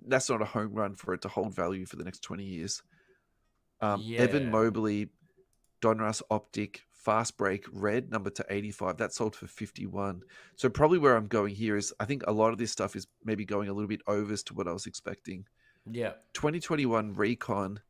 that's not a home run for it to hold value for the next 20 years. Evan Mobley, Donruss Optic, Fast Break Red, number to 85. That sold for 51. So probably where I'm going here is I think a lot of this stuff is maybe going a little bit over to what I was expecting. Yeah. 2021 Recon,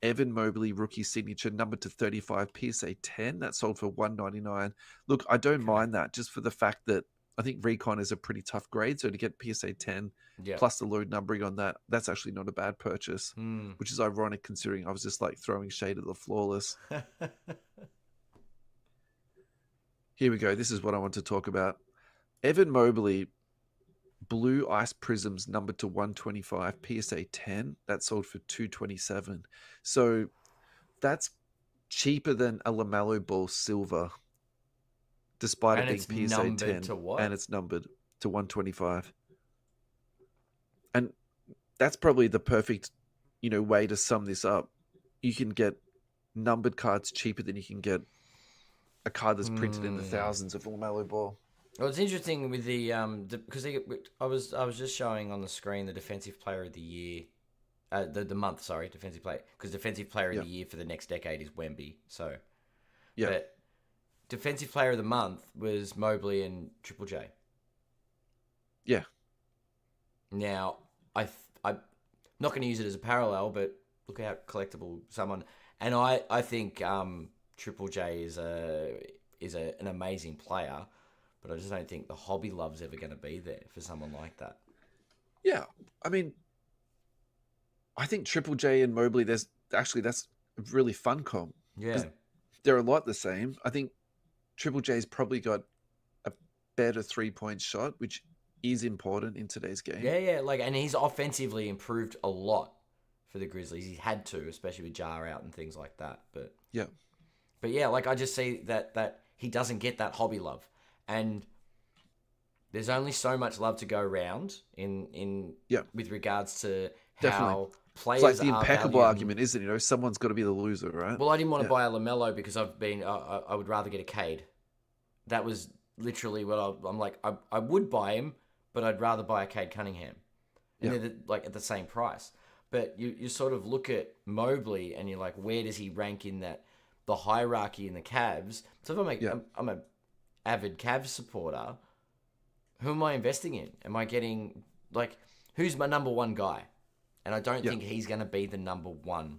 Evan Mobley rookie signature, number to 35, PSA 10. That sold for 199. Look, I don't mind that, just for the fact that I think Recon is a pretty tough grade. So to get PSA 10 plus the low numbering on that, that's actually not a bad purchase, which is ironic considering I was just like throwing shade at the Flawless. Here we go. This is what I want to talk about. Evan Mobley, Blue Ice Prisms, number to 125, PSA 10. That sold for 227. So that's cheaper than a LaMelo Ball Silver, despite it being PSA 10. To what? And it's numbered to 125. And that's probably the perfect, way to sum this up. You can get numbered cards cheaper than you can get a card that's printed in the thousands of LaMelo Ball. Well, it's interesting with because I was just showing on the screen the defensive player of the year, the month. Sorry, defensive player, because defensive player of the year for the next decade is Wemby. So, but defensive player of the month was Mobley and Triple J. Yeah. Now I'm not going to use it as a parallel, but look how collectible someone, and I think Triple J is an amazing player. But I just don't think the hobby love's ever going to be there for someone like that. Yeah. I mean, I think Triple J and Mobley, that's a really fun comp Yeah. because they're a lot the same. I think Triple J's probably got a better 3-point shot, which is important in today's game. Yeah, yeah. Like, and he's offensively improved a lot for the Grizzlies. He had to, especially with Jar out and things like that. Yeah, But yeah, like I just see that he doesn't get that hobby love, and there's only so much love to go around in yeah, with regards to definitely. how It's like players the are impeccable valued. And argument, isn't it? Someone's got to be the loser, right? well, I didn't want to Yeah, buy a Lamelo because I would rather get a Cade. That was literally what I'm like. I would buy him, but I'd rather buy a Cade Cunningham, and yeah, like at the same price. But you sort of look at Mobley and you're like, where does he rank in the hierarchy in the Cavs? So if yeah, I'm a avid Cavs supporter, who am I investing in? Am I getting like who's my number one guy? And I don't yeah. think he's going to be the number one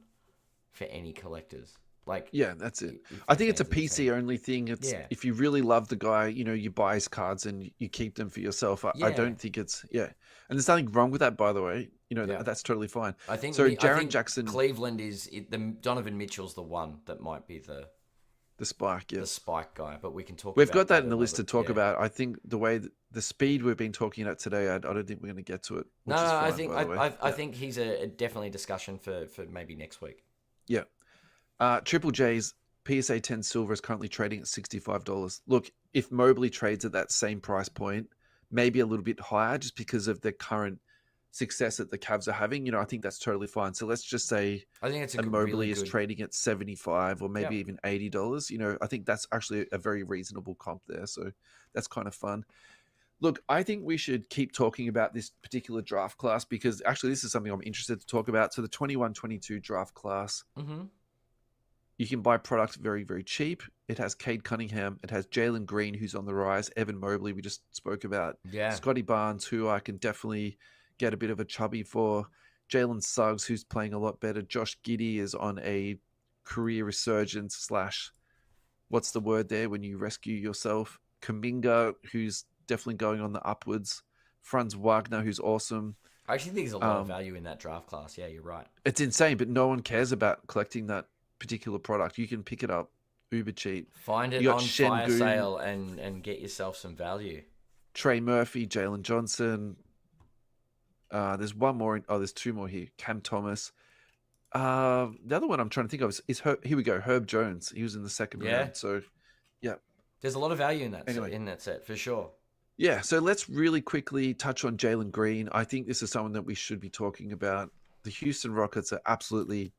for any collectors. Like, Yeah, that's it. if I they're think it's a fans of the team. PC only thing. It's Yeah, if you really love the guy, you buy his cards and you keep them for yourself. I yeah, don't think it's yeah, and there's nothing wrong with that, by the way. yeah. That's totally fine. I think So I Jaren think Jackson, Cleveland the Donovan Mitchell's the one that might be the spike, yeah, the spike guy, but we can talk we've about got that that in the list another. to talk Yeah. about. I think the way the speed we've been talking about today, I don't think we're going to get to it, No, which is no, I fine, think by the way. I Yeah, think he's a definitely a discussion for maybe next week. yeah. Triple J's PSA 10 silver is currently trading at $65. Look, if Mobley trades at that same price point, maybe a little bit higher just because of the current success that the Cavs are having, I think that's totally fine. So let's just say I think it's a a really Mobley is good. trading at 75 or maybe Yep. even $80. I think that's actually a very reasonable comp there. So that's kind of fun. Look, I think we should keep talking about this particular draft class because actually this is something I'm interested to talk about. So the 21-22 draft class, Mm-hmm. you can buy product very, very cheap. It has Cade Cunningham. It has Jalen Green, who's on the rise. Evan Mobley, we just spoke about. Yeah. Scotty Barnes, who I can definitely get a bit of a chubby for. Jalen Suggs, who's playing a lot better. Josh Giddey is on a career resurgence slash, what's the word there when you rescue yourself? Kaminga, who's definitely going on the upwards. Franz Wagner, who's awesome. I actually think there's a lot of Um, value in that draft class. Yeah, you're right. it's insane, but no one cares about collecting that particular product. You can pick it up uber cheap. Find You it got on fire Shengun, sale and get yourself some value. Trey Murphy, Jalen Johnson. There's one more. There's two more here. Cam Thomas. The other one I'm trying to think of is here we go. Herb Jones. He was in the second Yeah. round. So, yeah. There's a lot of value in that Anyway, in that set for sure. yeah. So let's really quickly touch on Jalen Green. I think this is someone that we should be talking about. The Houston Rockets are absolutely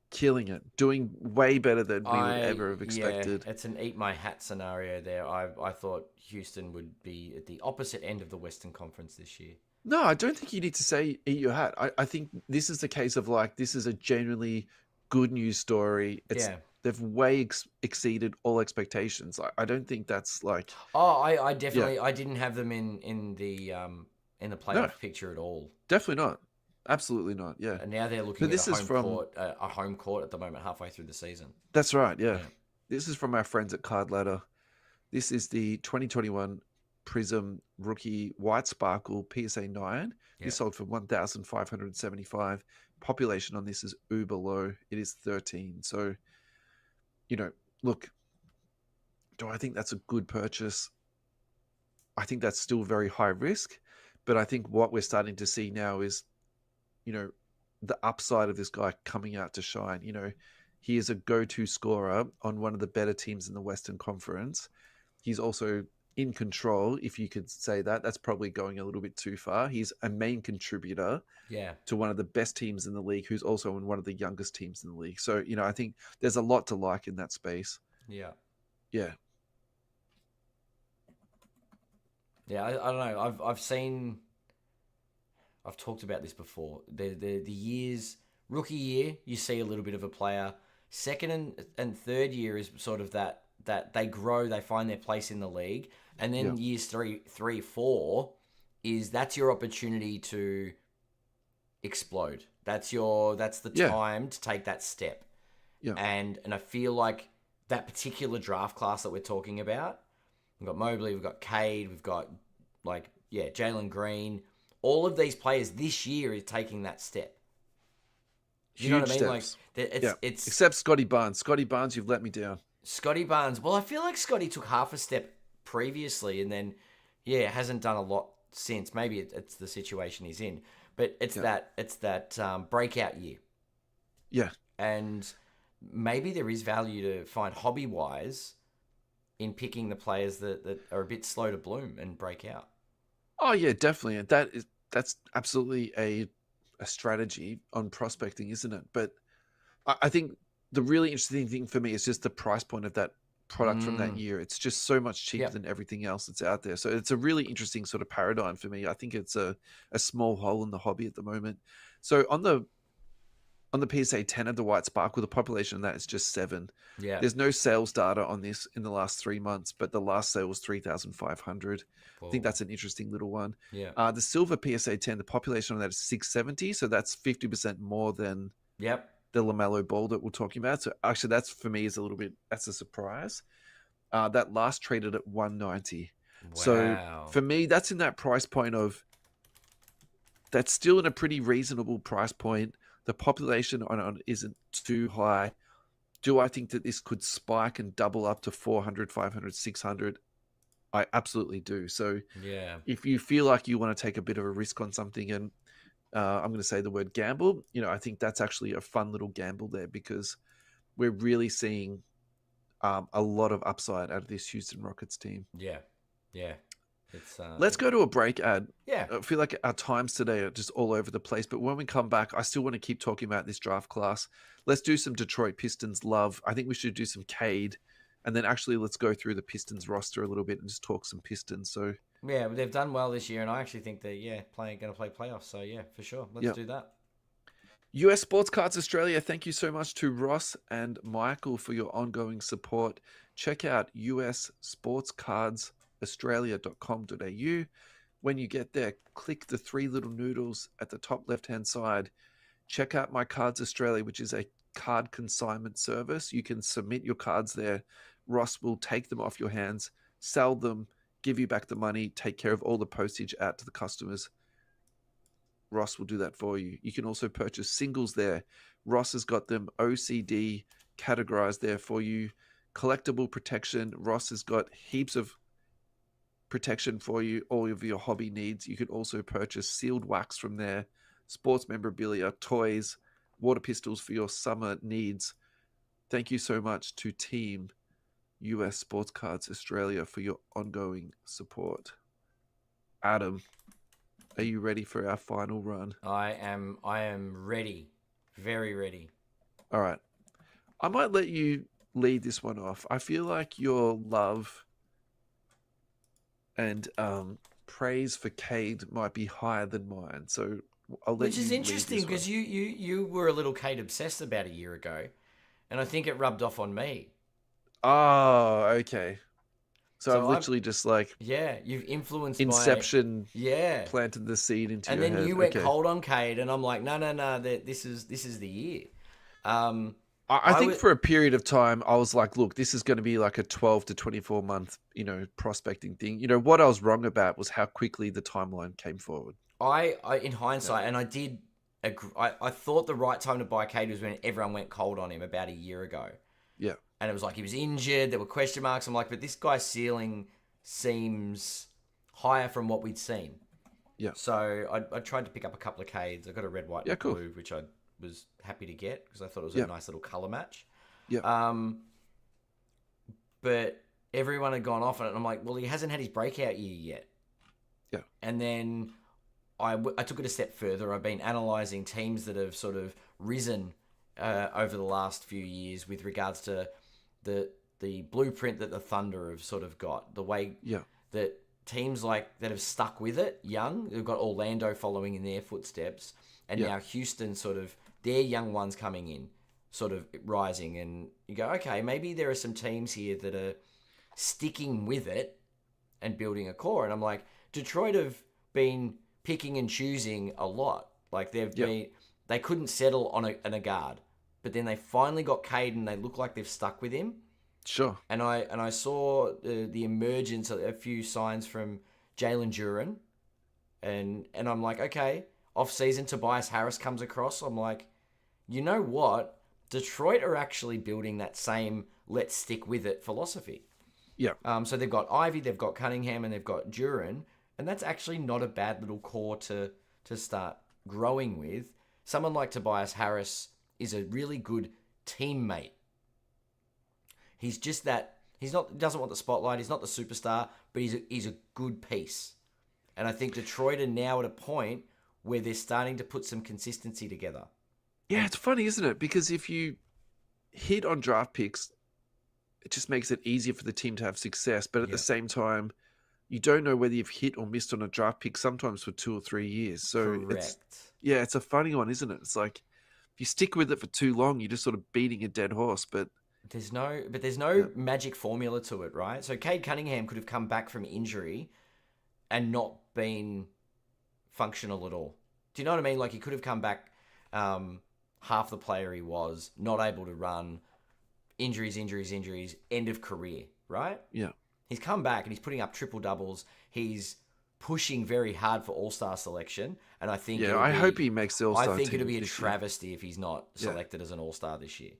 killing it, doing way better than we would ever have expected. Yeah, it's an eat my hat scenario there. I thought Houston would be at the opposite end of the Western Conference this year. No, I don't think you need to say eat your hat. I think this is the case of like this is a genuinely good news story. Yeah. They've way exceeded all expectations. I don't think that's like Oh, I yeah, definitely I didn't have them in the no, playoff picture at all. definitely not. Absolutely not. Yeah. And now they're So looking at this is from a home court at the moment, halfway through the season. that's right. Yeah. Yeah. This is from our friends at Card Ladder. This is the 2021 Prism Rookie White Sparkle PSA 9. Yeah. This sold for 1,575. Population on this is uber low. It is 13. So, look, do I think that's a good purchase? I think that's still very high risk. But I think what we're starting to see now is, the upside of this guy coming out to shine. He is a go-to scorer on one of the better teams in the Western Conference. He's also in control, if you could say that. That's probably going a little bit too far. He's a main contributor Yeah. to one of the best teams in the league, who's also in one of the youngest teams in the league. So, I think there's a lot to like in that space. Yeah. Yeah. Yeah, I don't know. I've talked about this before. The years rookie year, you see a little bit of a player. Second and third year is sort of that they grow, they find their place in the league, and then Yeah. years three, 4 that's your opportunity to explode. That's the Yeah. time to take that step. Yeah. And I feel like that particular draft class that we're talking about, we've got Mobley, we've got Cade, we've got Jalen Green, all of these players this year is taking that step. You know Huge what I mean? Like steps. Yeah. it's Except Scotty Barnes. Scotty Barnes, you've let me down. Scotty Barnes. Well, I feel like Scotty took half a step previously, and then hasn't done a lot since. Maybe it's the situation he's in, but it's Yeah. that breakout year, Yeah. and maybe there is value to find hobby wise in picking the players that are a bit slow to bloom and break out. Oh yeah, definitely. And that's absolutely a strategy on prospecting, isn't it? But I think the really interesting thing for me is just the price point of that product from that Mm. year. It's just so much cheaper Yep. than everything else that's out there. So it's a really interesting sort of paradigm for me. I think it's a small hole in the hobby at the moment. So on the PSA 10 of the White Sparkle, the population of that is just 7. Yeah. There's no sales data on this in the last 3 months, but the last sale was 3,500. I think Whoa. that's an interesting little one. Yeah. The silver PSA 10, the population on that is 670, so that's 50% more than Yep. the LaMelo Ball that we're talking about. So actually, that's for me is a little bit, that's a surprise. That last traded at 190. So Wow. for me, that's in that price point of, that's still in a pretty reasonable price point. The population on it isn't too high. Do I think that this could spike and double up to 400, 500, 600? I absolutely do. So Yeah. if you feel like you want to take a bit of a risk on something, and I'm going to say the word gamble, I think that's actually a fun little gamble there, because we're really seeing a lot of upside out of this Houston Rockets team. Yeah. Yeah. It's Let's go to a break, Ad. yeah. I feel like our times today are just all over the place, but when we come back, I still want to keep talking about this draft class. Let's do some Detroit Pistons love. I think we should do some Cade, and then actually let's go through the Pistons roster a little bit and just talk some Pistons. So Yeah, they've done well this year, and I actually think they're going to play playoffs. So yeah, for sure, let's yeah. do that. US Sports Cards Australia, thank you so much to Ross and Michael for your ongoing support. Check out ussportscardsaustralia.com.au. When you get there, click the 3 little noodles at the top left-hand side. Check out My Cards Australia, which is a card consignment service. You can submit your cards there. Ross will take them off your hands, sell them, give you back the money, take care of all the postage out to the customers. Ross will do that for you. You can also purchase singles there. Ross has got them OCD categorized there for you. Collectible protection. Ross has got heaps of protection for you, all of your hobby needs. You can also purchase sealed wax from there, sports memorabilia, toys, water pistols for your summer needs. Thank you so much to Team US Sports Cards Australia for your ongoing support. Adam, are you ready for our final run? I am ready, very ready. All right. I might let you lead this one off. I feel like your love and praise for Cade might be higher than mine. So I'll let Which you is lead interesting this one. because you were a little Cade obsessed about a year ago, and I think it rubbed off on me. Oh, okay. So I've So literally just like you've influenced my Inception yeah, planted the seed into and your then head. you went Okay. cold on Cade, and I'm like, no, this is the year. I think would for a period of time, I was like, look, this is going to be like a 12 to 24 month, prospecting thing. What I was wrong about was how quickly the timeline came forward. I in hindsight, and I did agree, I thought the right time to buy Cade was when everyone went cold on him about a year ago. Yeah. And it was like he was injured, there were question marks. I'm like, but this guy's ceiling seems higher from what we'd seen. Yeah. So I tried to pick up a couple of Cades. I got a red, white, and cool. blue, which I was happy to get because I thought it was Yeah. a nice little colour match. Yeah. But everyone had gone off on it, and I'm like, well, he hasn't had his breakout year yet. Yeah. And then I took it a step further. I've been analysing teams that have sort of risen over the last few years with regards to the blueprint that the Thunder have sort of got. The way that teams like that have stuck with it, young, they've got Orlando following in their footsteps, and now Houston sort of, their young ones coming in, sort of rising. And you go, okay, maybe there are some teams here that are sticking with it and building a core. And I'm like, Detroit have been picking and choosing a lot. Like they couldn't settle on a guard, but then they finally got Cade, and they look like they've stuck with him. Sure. And I saw the emergence of a few signs from Jalen Duren And I'm like, okay, off season Tobias Harris comes across. I'm like, you know what? Detroit are actually building that same let's stick with it philosophy. Yeah. So they've got Ivy, they've got Cunningham, and they've got Duran, and that's actually not a bad little core to start growing with. Someone like Tobias Harris is a really good teammate. He's just that he doesn't want the spotlight. He's not the superstar, but he's a good piece. And I think Detroit are now at a point where they're starting to put some consistency together. Yeah, it's funny, isn't it? Because if you hit on draft picks, it just makes it easier for the team to have success. But at the same time, you don't know whether you've hit or missed on a draft pick sometimes for 2 or 3 years. So Correct. it's a funny one, isn't it? It's like if you stick with it for too long, you're just sort of beating a dead horse. But there's no magic formula to it, right? So Cade Cunningham could have come back from injury and not been functional at all. Do you know what I mean? Like he could have come back half the player he was, not able to run, injuries, end of career, right? Yeah. He's come back and he's putting up triple doubles. He's pushing very hard for All-Star selection, and I think I hope he makes the All-Star team. I think it'll be a travesty if he's not selected as an All-Star this year.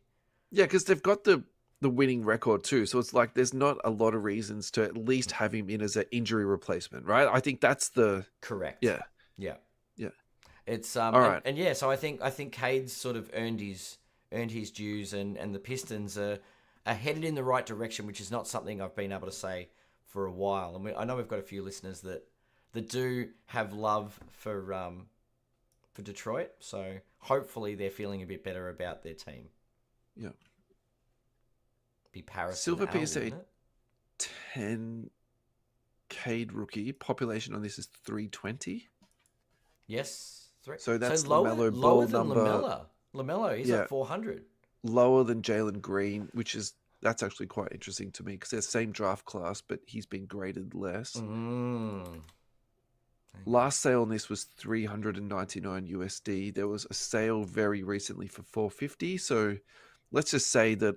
Yeah, because they've got the winning record too, so it's like there's not a lot of reasons to at least have him in as an injury replacement, right? I think that's the correct. Yeah. It's all right, and so I think Cade's sort of earned his dues, and the Pistons are headed in the right direction, which is not something I've been able to say for a while. And I know we've got a few listeners that do have love for Detroit, so hopefully they're feeling a bit better about their team. Yeah. Be Paris Silver PSA 10 Cade rookie. Population on this is 320. Yes. So that's lower ball than number. LaMelo, he's at 400. Lower than Jalen Green, that's actually quite interesting to me because they're same draft class, but he's been graded less. Last sale on this was $399 USD. There was a sale very recently for $450. So let's just say that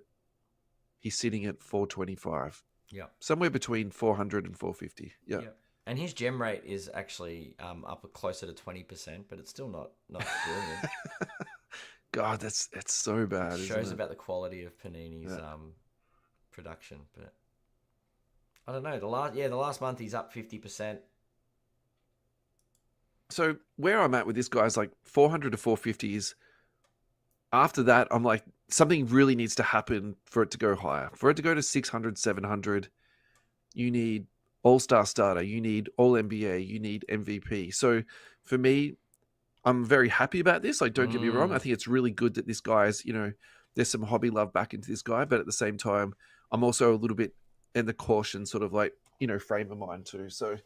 he's sitting at $425. Yeah. Somewhere between $400 and $450. Yeah. And his gem rate is actually up closer to 20%, but it's still not brilliant. God, it's so bad. It shows about the quality of Panini's production, but I don't know. The last month he's up 50%. So where I'm at with this guy is like 400 to 450 is. After that, I'm like, something really needs to happen for it to go higher. For it to go to 600, 700, you need All-Star starter, you need All-NBA, you need MVP. So for me, I'm very happy about this. Like, don't get me wrong. I think it's really good that this guy's, there's some hobby love back into this guy. But at the same time, I'm also a little bit in the caution sort of like, frame of mind too. So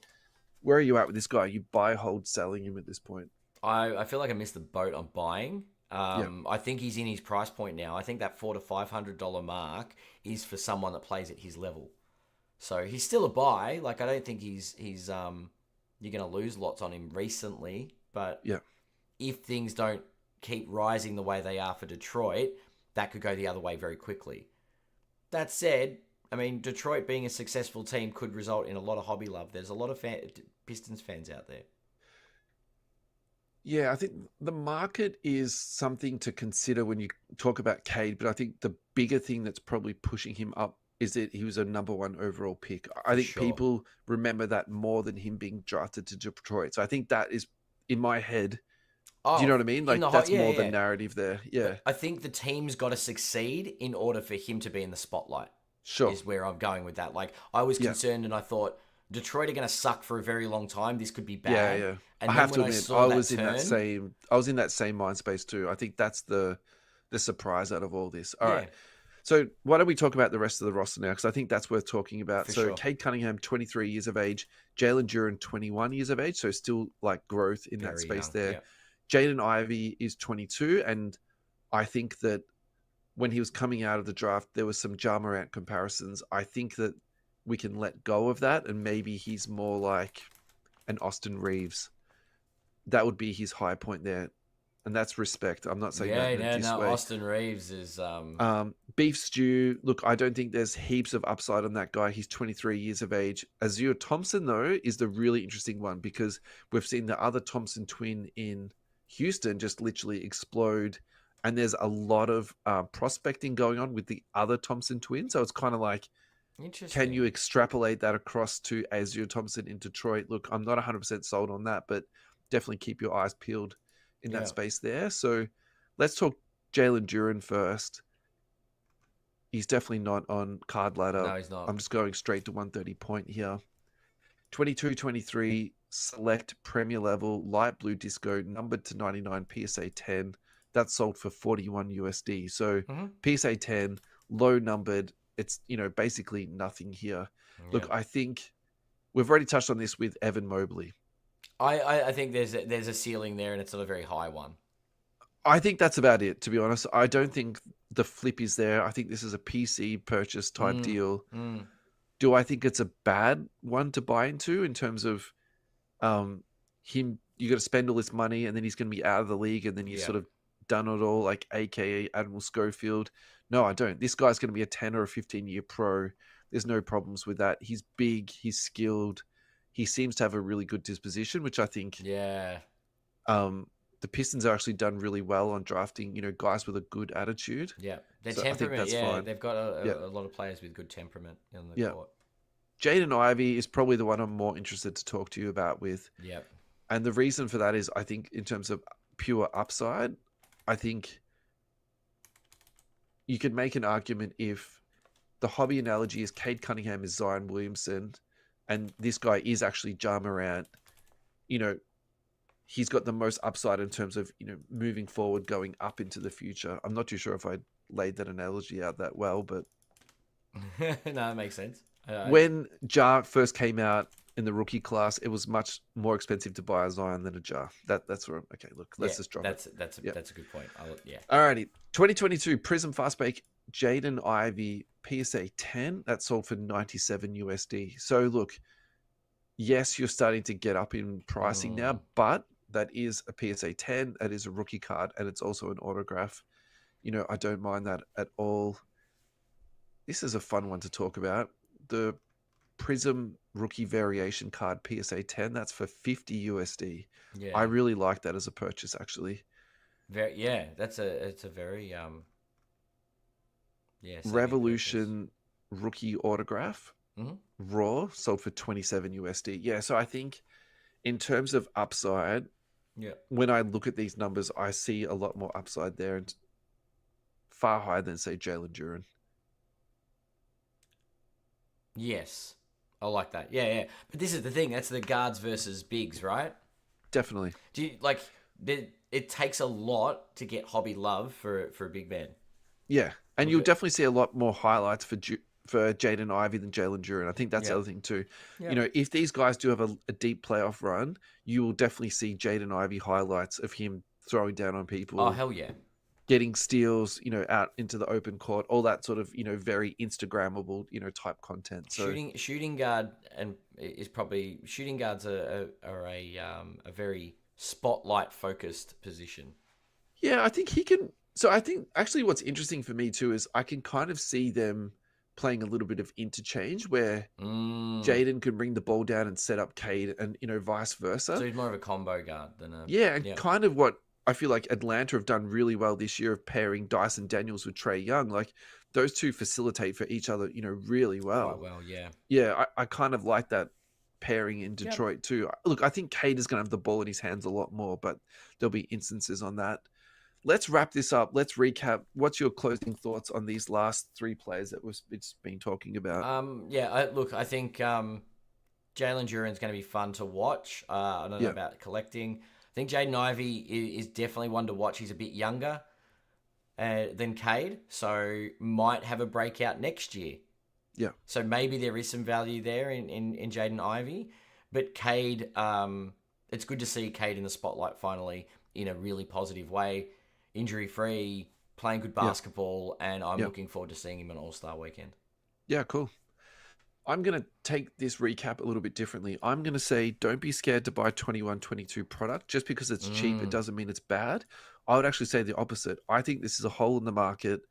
where are you at with this guy? You buy, hold, selling him at this point? I feel like I missed the boat on buying. I think he's in his price point now. I think that $400 to $500 mark is for someone that plays at his level. So he's still a buy. Like I don't think he's you're going to lose lots on him recently. But if things don't keep rising the way they are for Detroit, that could go the other way very quickly. That said, I mean, Detroit being a successful team could result in a lot of hobby love. There's a lot of Pistons fans out there. Yeah, I think the market is something to consider when you talk about Cade, but I think the bigger thing that's probably pushing him up is that he was a number 1 overall pick. I think people remember that more than him being drafted to Detroit. So I think that is, in my head, do you know what I mean? Like, that's more the narrative there. Yeah. But I think the team's got to succeed in order for him to be in the spotlight. Sure. Is where I'm going with that. Like, I was concerned and I thought, Detroit are going to suck for a very long time. This could be bad. Yeah. And I have to admit, I was in that same mind space too. I think that's the surprise out of all this. All right. So why don't we talk about the rest of the roster now? Because I think that's worth talking about. Cade Cunningham, 23 years of age. Jalen Duran, 21 years of age. So still like growth in that space there. Yeah. Jaden Ivey is 22. And I think that when he was coming out of the draft, there was some Ja Morant comparisons. I think that we can let go of that, and maybe he's more like an Austin Reeves. That would be his high point there. and that's respect. I'm not saying that Yeah, in a no, diss no. way. Austin Reeves is Beef Stew, look, I don't think there's heaps of upside on that guy. He's 23 years of age. Azure Thompson, though, is the really interesting one because we've seen the other Thompson twin in Houston just literally explode. And there's a lot of prospecting going on with the other Thompson twin. So it's kind of like, can you interesting. extrapolate that across to Azure Thompson in Detroit? Look, I'm not 100% sold on that, but definitely keep your eyes peeled in that Yeah. space there. So let's talk Jalen Duran first. He's definitely not on card ladder. No, he's not. I'm just going straight to 130 point here. 22 23 select premier level light blue disco numbered to 99 PSA 10. That's sold for 41 USD. So Hmm. PSA 10 low numbered. It's basically nothing here. Yeah. Look, I think we've already touched on this with Evan Mobley. I think there's a ceiling there, and it's not a very high one. I think that's about it, to be honest. I don't think the flip is there. I think this is a PC purchase type Mm, deal. mm, Do I think it's a bad one to buy into in terms of him? You got to spend all this money, and then he's going to be out of the league, and then you yeah. sort of done it all, like AKA Admiral Schofield. No, I don't. This guy's going to be a 10 or a 15-year pro. There's no problems with that. He's big. He's skilled. He seems to have a really good disposition, which I think Yeah. um, the Pistons are actually done really well on drafting, guys with a good attitude. Yeah. Their So I think temperament, that's yeah, fine. they've got Yeah, a lot of players with good temperament on the yeah. court. Jaden Ivey is probably the one I'm more interested to talk to you about with. Yeah. And the reason for that is I think in terms of pure upside, I think you could make an argument if the hobby analogy is Cade Cunningham is Zion Williamson and this guy is actually Ja Morant, you know, he's got the most upside in terms of, moving forward, going up into the future. I'm not too sure if I laid that analogy out that well, but No, that makes sense. when Ja first came out in the rookie class, it was much more expensive to buy a Zion than a Ja. That's where okay. Look, Yeah, let's just drop it. Yeah. that's a good point. Yeah. Alrighty. 2022 Prism Fastbake Jaden Ivey PSA 10. That sold for 97 USD. So look, yes, you're starting to get up in pricing Mm, now, but that is a PSA 10. That is a rookie card, and it's also an autograph. I don't mind that at all. This is a fun one to talk about. The Prism rookie variation card PSA 10. That's for 50 USD. I yeah. really like that as a purchase, actually. Very. Yeah. It's a very yeah, savvy purchase. Revolution rookie autograph Hmm. raw sold for 27 USD. Yeah, so I think in terms of upside, Yeah. when I look at these numbers, I see a lot more upside there and far higher than say Jalen Duran. Yes. I like that. Yeah, yeah. But this is the thing. That's the guards versus bigs, right? Definitely. Do you like? It takes a lot to get hobby love for a big man. Yeah. And Look you'll at definitely see a lot more highlights for Jaden Ivey than Jalen Duran. I think that's the yeah, other thing too. yeah. If these guys do have a deep playoff run, you will definitely see Jaden Ivey highlights of him throwing down on Oh people, hell yeah. getting steals, out into the open court, all that sort of, very Instagrammable, type content. So Shooting guard and is probably shooting guards are a very spotlight focused position. yeah, I think he can. So I think actually what's interesting for me too is I can kind of see them playing a little bit of interchange where Mm. Jaden can bring the ball down and set up Cade and, vice So versa. he's more of a combo guard than a Yeah, and yeah. kind of what I feel like Atlanta have done really well this year of pairing Dyson Daniels with Trey Young. Like those two facilitate for each other, really Quite well. well, yeah. Yeah, I kind of like that pairing in Yep. Detroit too. Look, I think Cade is going to have the ball in his hands a lot more, but there'll be instances on that. Let's wrap this up. Let's recap. What's your closing thoughts on these last three players that it's been talking about? Yeah. I think Jalen Duran's going to be fun to watch. I don't know Yeah, about collecting. I think Jaden Ivey is definitely one to watch. He's a bit younger than Cade, so might have a breakout next year. yeah, So maybe there is some value there in Jaden Ivey. But Cade, it's good to see Cade in the spotlight finally in a really positive way. Injury free, playing good yeah, basketball, and I'm yeah, looking forward to seeing him on All Star Weekend. yeah. Cool. I'm going to take this recap a little bit differently. I'm going to say don't be scared to buy 21-22 product. Just because it's cheap, it doesn't mean it's bad. I would actually say the opposite. I think this is a hole in the market.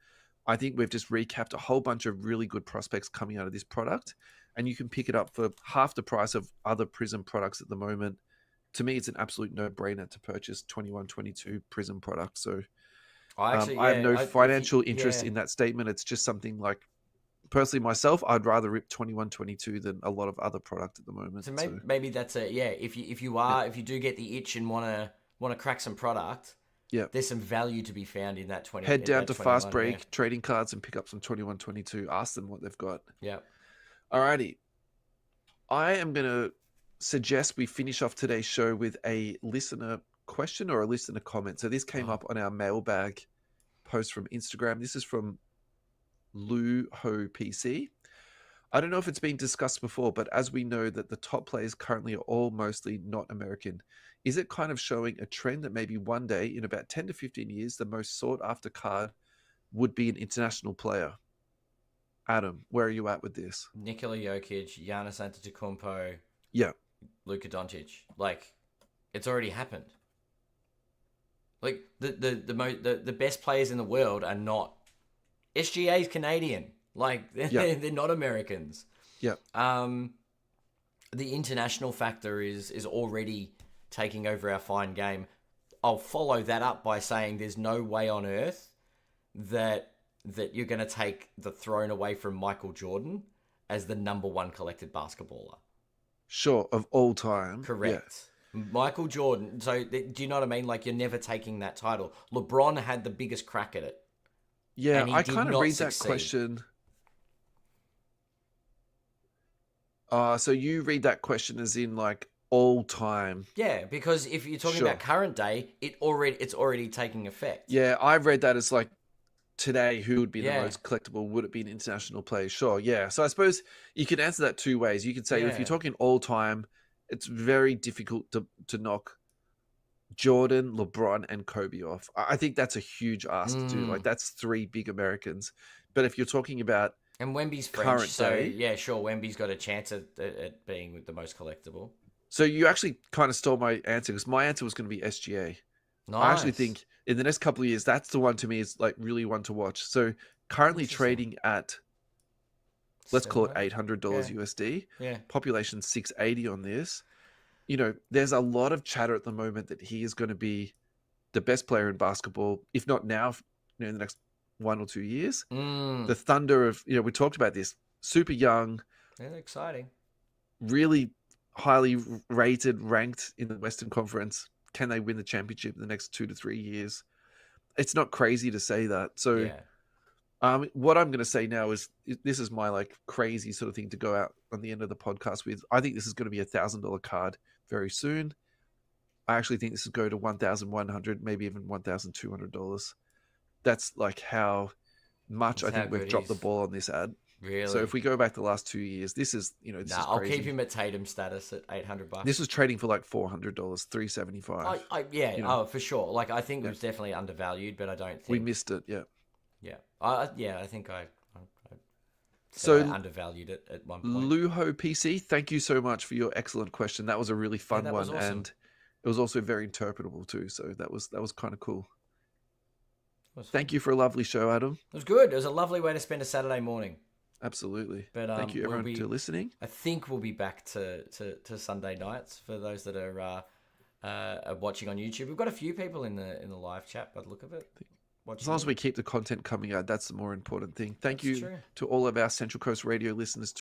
I think we've just recapped a whole bunch of really good prospects coming out of this product, and you can pick it up for half the price of other Prism products at the moment. To me, it's an absolute no-brainer to purchase 21-22 Prism products. So I actually, I have no financial yeah. interest in that statement. It's just something like, personally myself, I'd rather rip 21-22 than a lot of other product at the moment. So maybe that's a if you do get the itch and wanna crack some product, yeah, there's some value to be found in that 20. head down to 21, Fast Break trading cards and pick up some 21-22. Ask them what they've got. Yeah. Alrighty, I am gonna suggest we finish off today's show with a listener question or a listener comment. So this came up on our mailbag post from Instagram. This is from Lou Ho PC. I don't know if it's been discussed before, but as we know that the top players currently are all mostly not American, is it kind of showing a trend that maybe one day in about 10 to 15 years, the most sought after card would be an international player? Adam, where are you at with this? Nikola Jokic, Giannis Antetokounmpo, Yeah, Luka Doncic. Like, it's already happened. Like the best players in the world are not. SGA's Canadian. Like they're not Americans. yeah. The international factor is already taking over our fine game. I'll follow that up by saying there's no way on earth that you're going to take the throne away from Michael Jordan as the number one collected basketballer. Sure, of all time. Correct. Yeah. Michael Jordan. So do you know what I mean? Like, you're never taking that title. LeBron had the biggest crack at it. Yeah, I kind of read that question. So you read that question as in like all time. Yeah, because if you're talking about current day, it's already taking effect. Yeah, I've read that as like today, who would be the most collectible? Would it be an international player? Sure, yeah. So I suppose you can answer that two ways. You could say if you're talking all time, it's very difficult to knock Jordan, LeBron, and Kobe off. I think that's a huge ask to do. Like, that's three big Americans. But if you're talking about and Wemby's French, so yeah, sure, Wemby's got a chance at being the most collectible. So you actually kind of stole my answer, because my answer was going to be SGA. Nice. I actually think in the next couple of years, that's the one to me is like really one to watch. So currently trading at, let's call it $800 USD. Yeah. Population 680 on this. You know, there's a lot of chatter at the moment that he is going to be the best player in basketball, if not now, in the next 1 or 2 years. The Thunder of, we talked about this, super young. Yeah, exciting. Really highly rated, ranked in the Western Conference. Can they win the championship in the next 2 to 3 years? It's not crazy to say that. So what I'm going to say now is this is my like crazy sort of thing to go out on the end of the podcast with. I think this is going to be $1,000 card very soon. I actually think this will go to $1,100, maybe even $1,200. That's like how much I think we've dropped the ball on this ad. Really? So if we go back the last 2 years, this is, this is crazy. I'll keep him at Tatum status at $800. This was trading for like $400, $375. For sure. Like, I think it was definitely undervalued, but I don't think we missed it. Yeah. Yeah. I think I undervalued it at one point. Luho PC, thank you so much for your excellent question. That was a really fun one, awesome. And it was also very interpretable too. So that was kind of cool. Thank you for a lovely show, Adam. It was good. It was a lovely way to spend a Saturday morning. Absolutely. But thank you everyone for listening. I think we'll be back to Sunday nights for those that are watching on YouTube. We've got a few people in the live chat by the look of it. As long as we keep the content coming out, that's the more important thing. Thank you to all of our Central Coast Radio listeners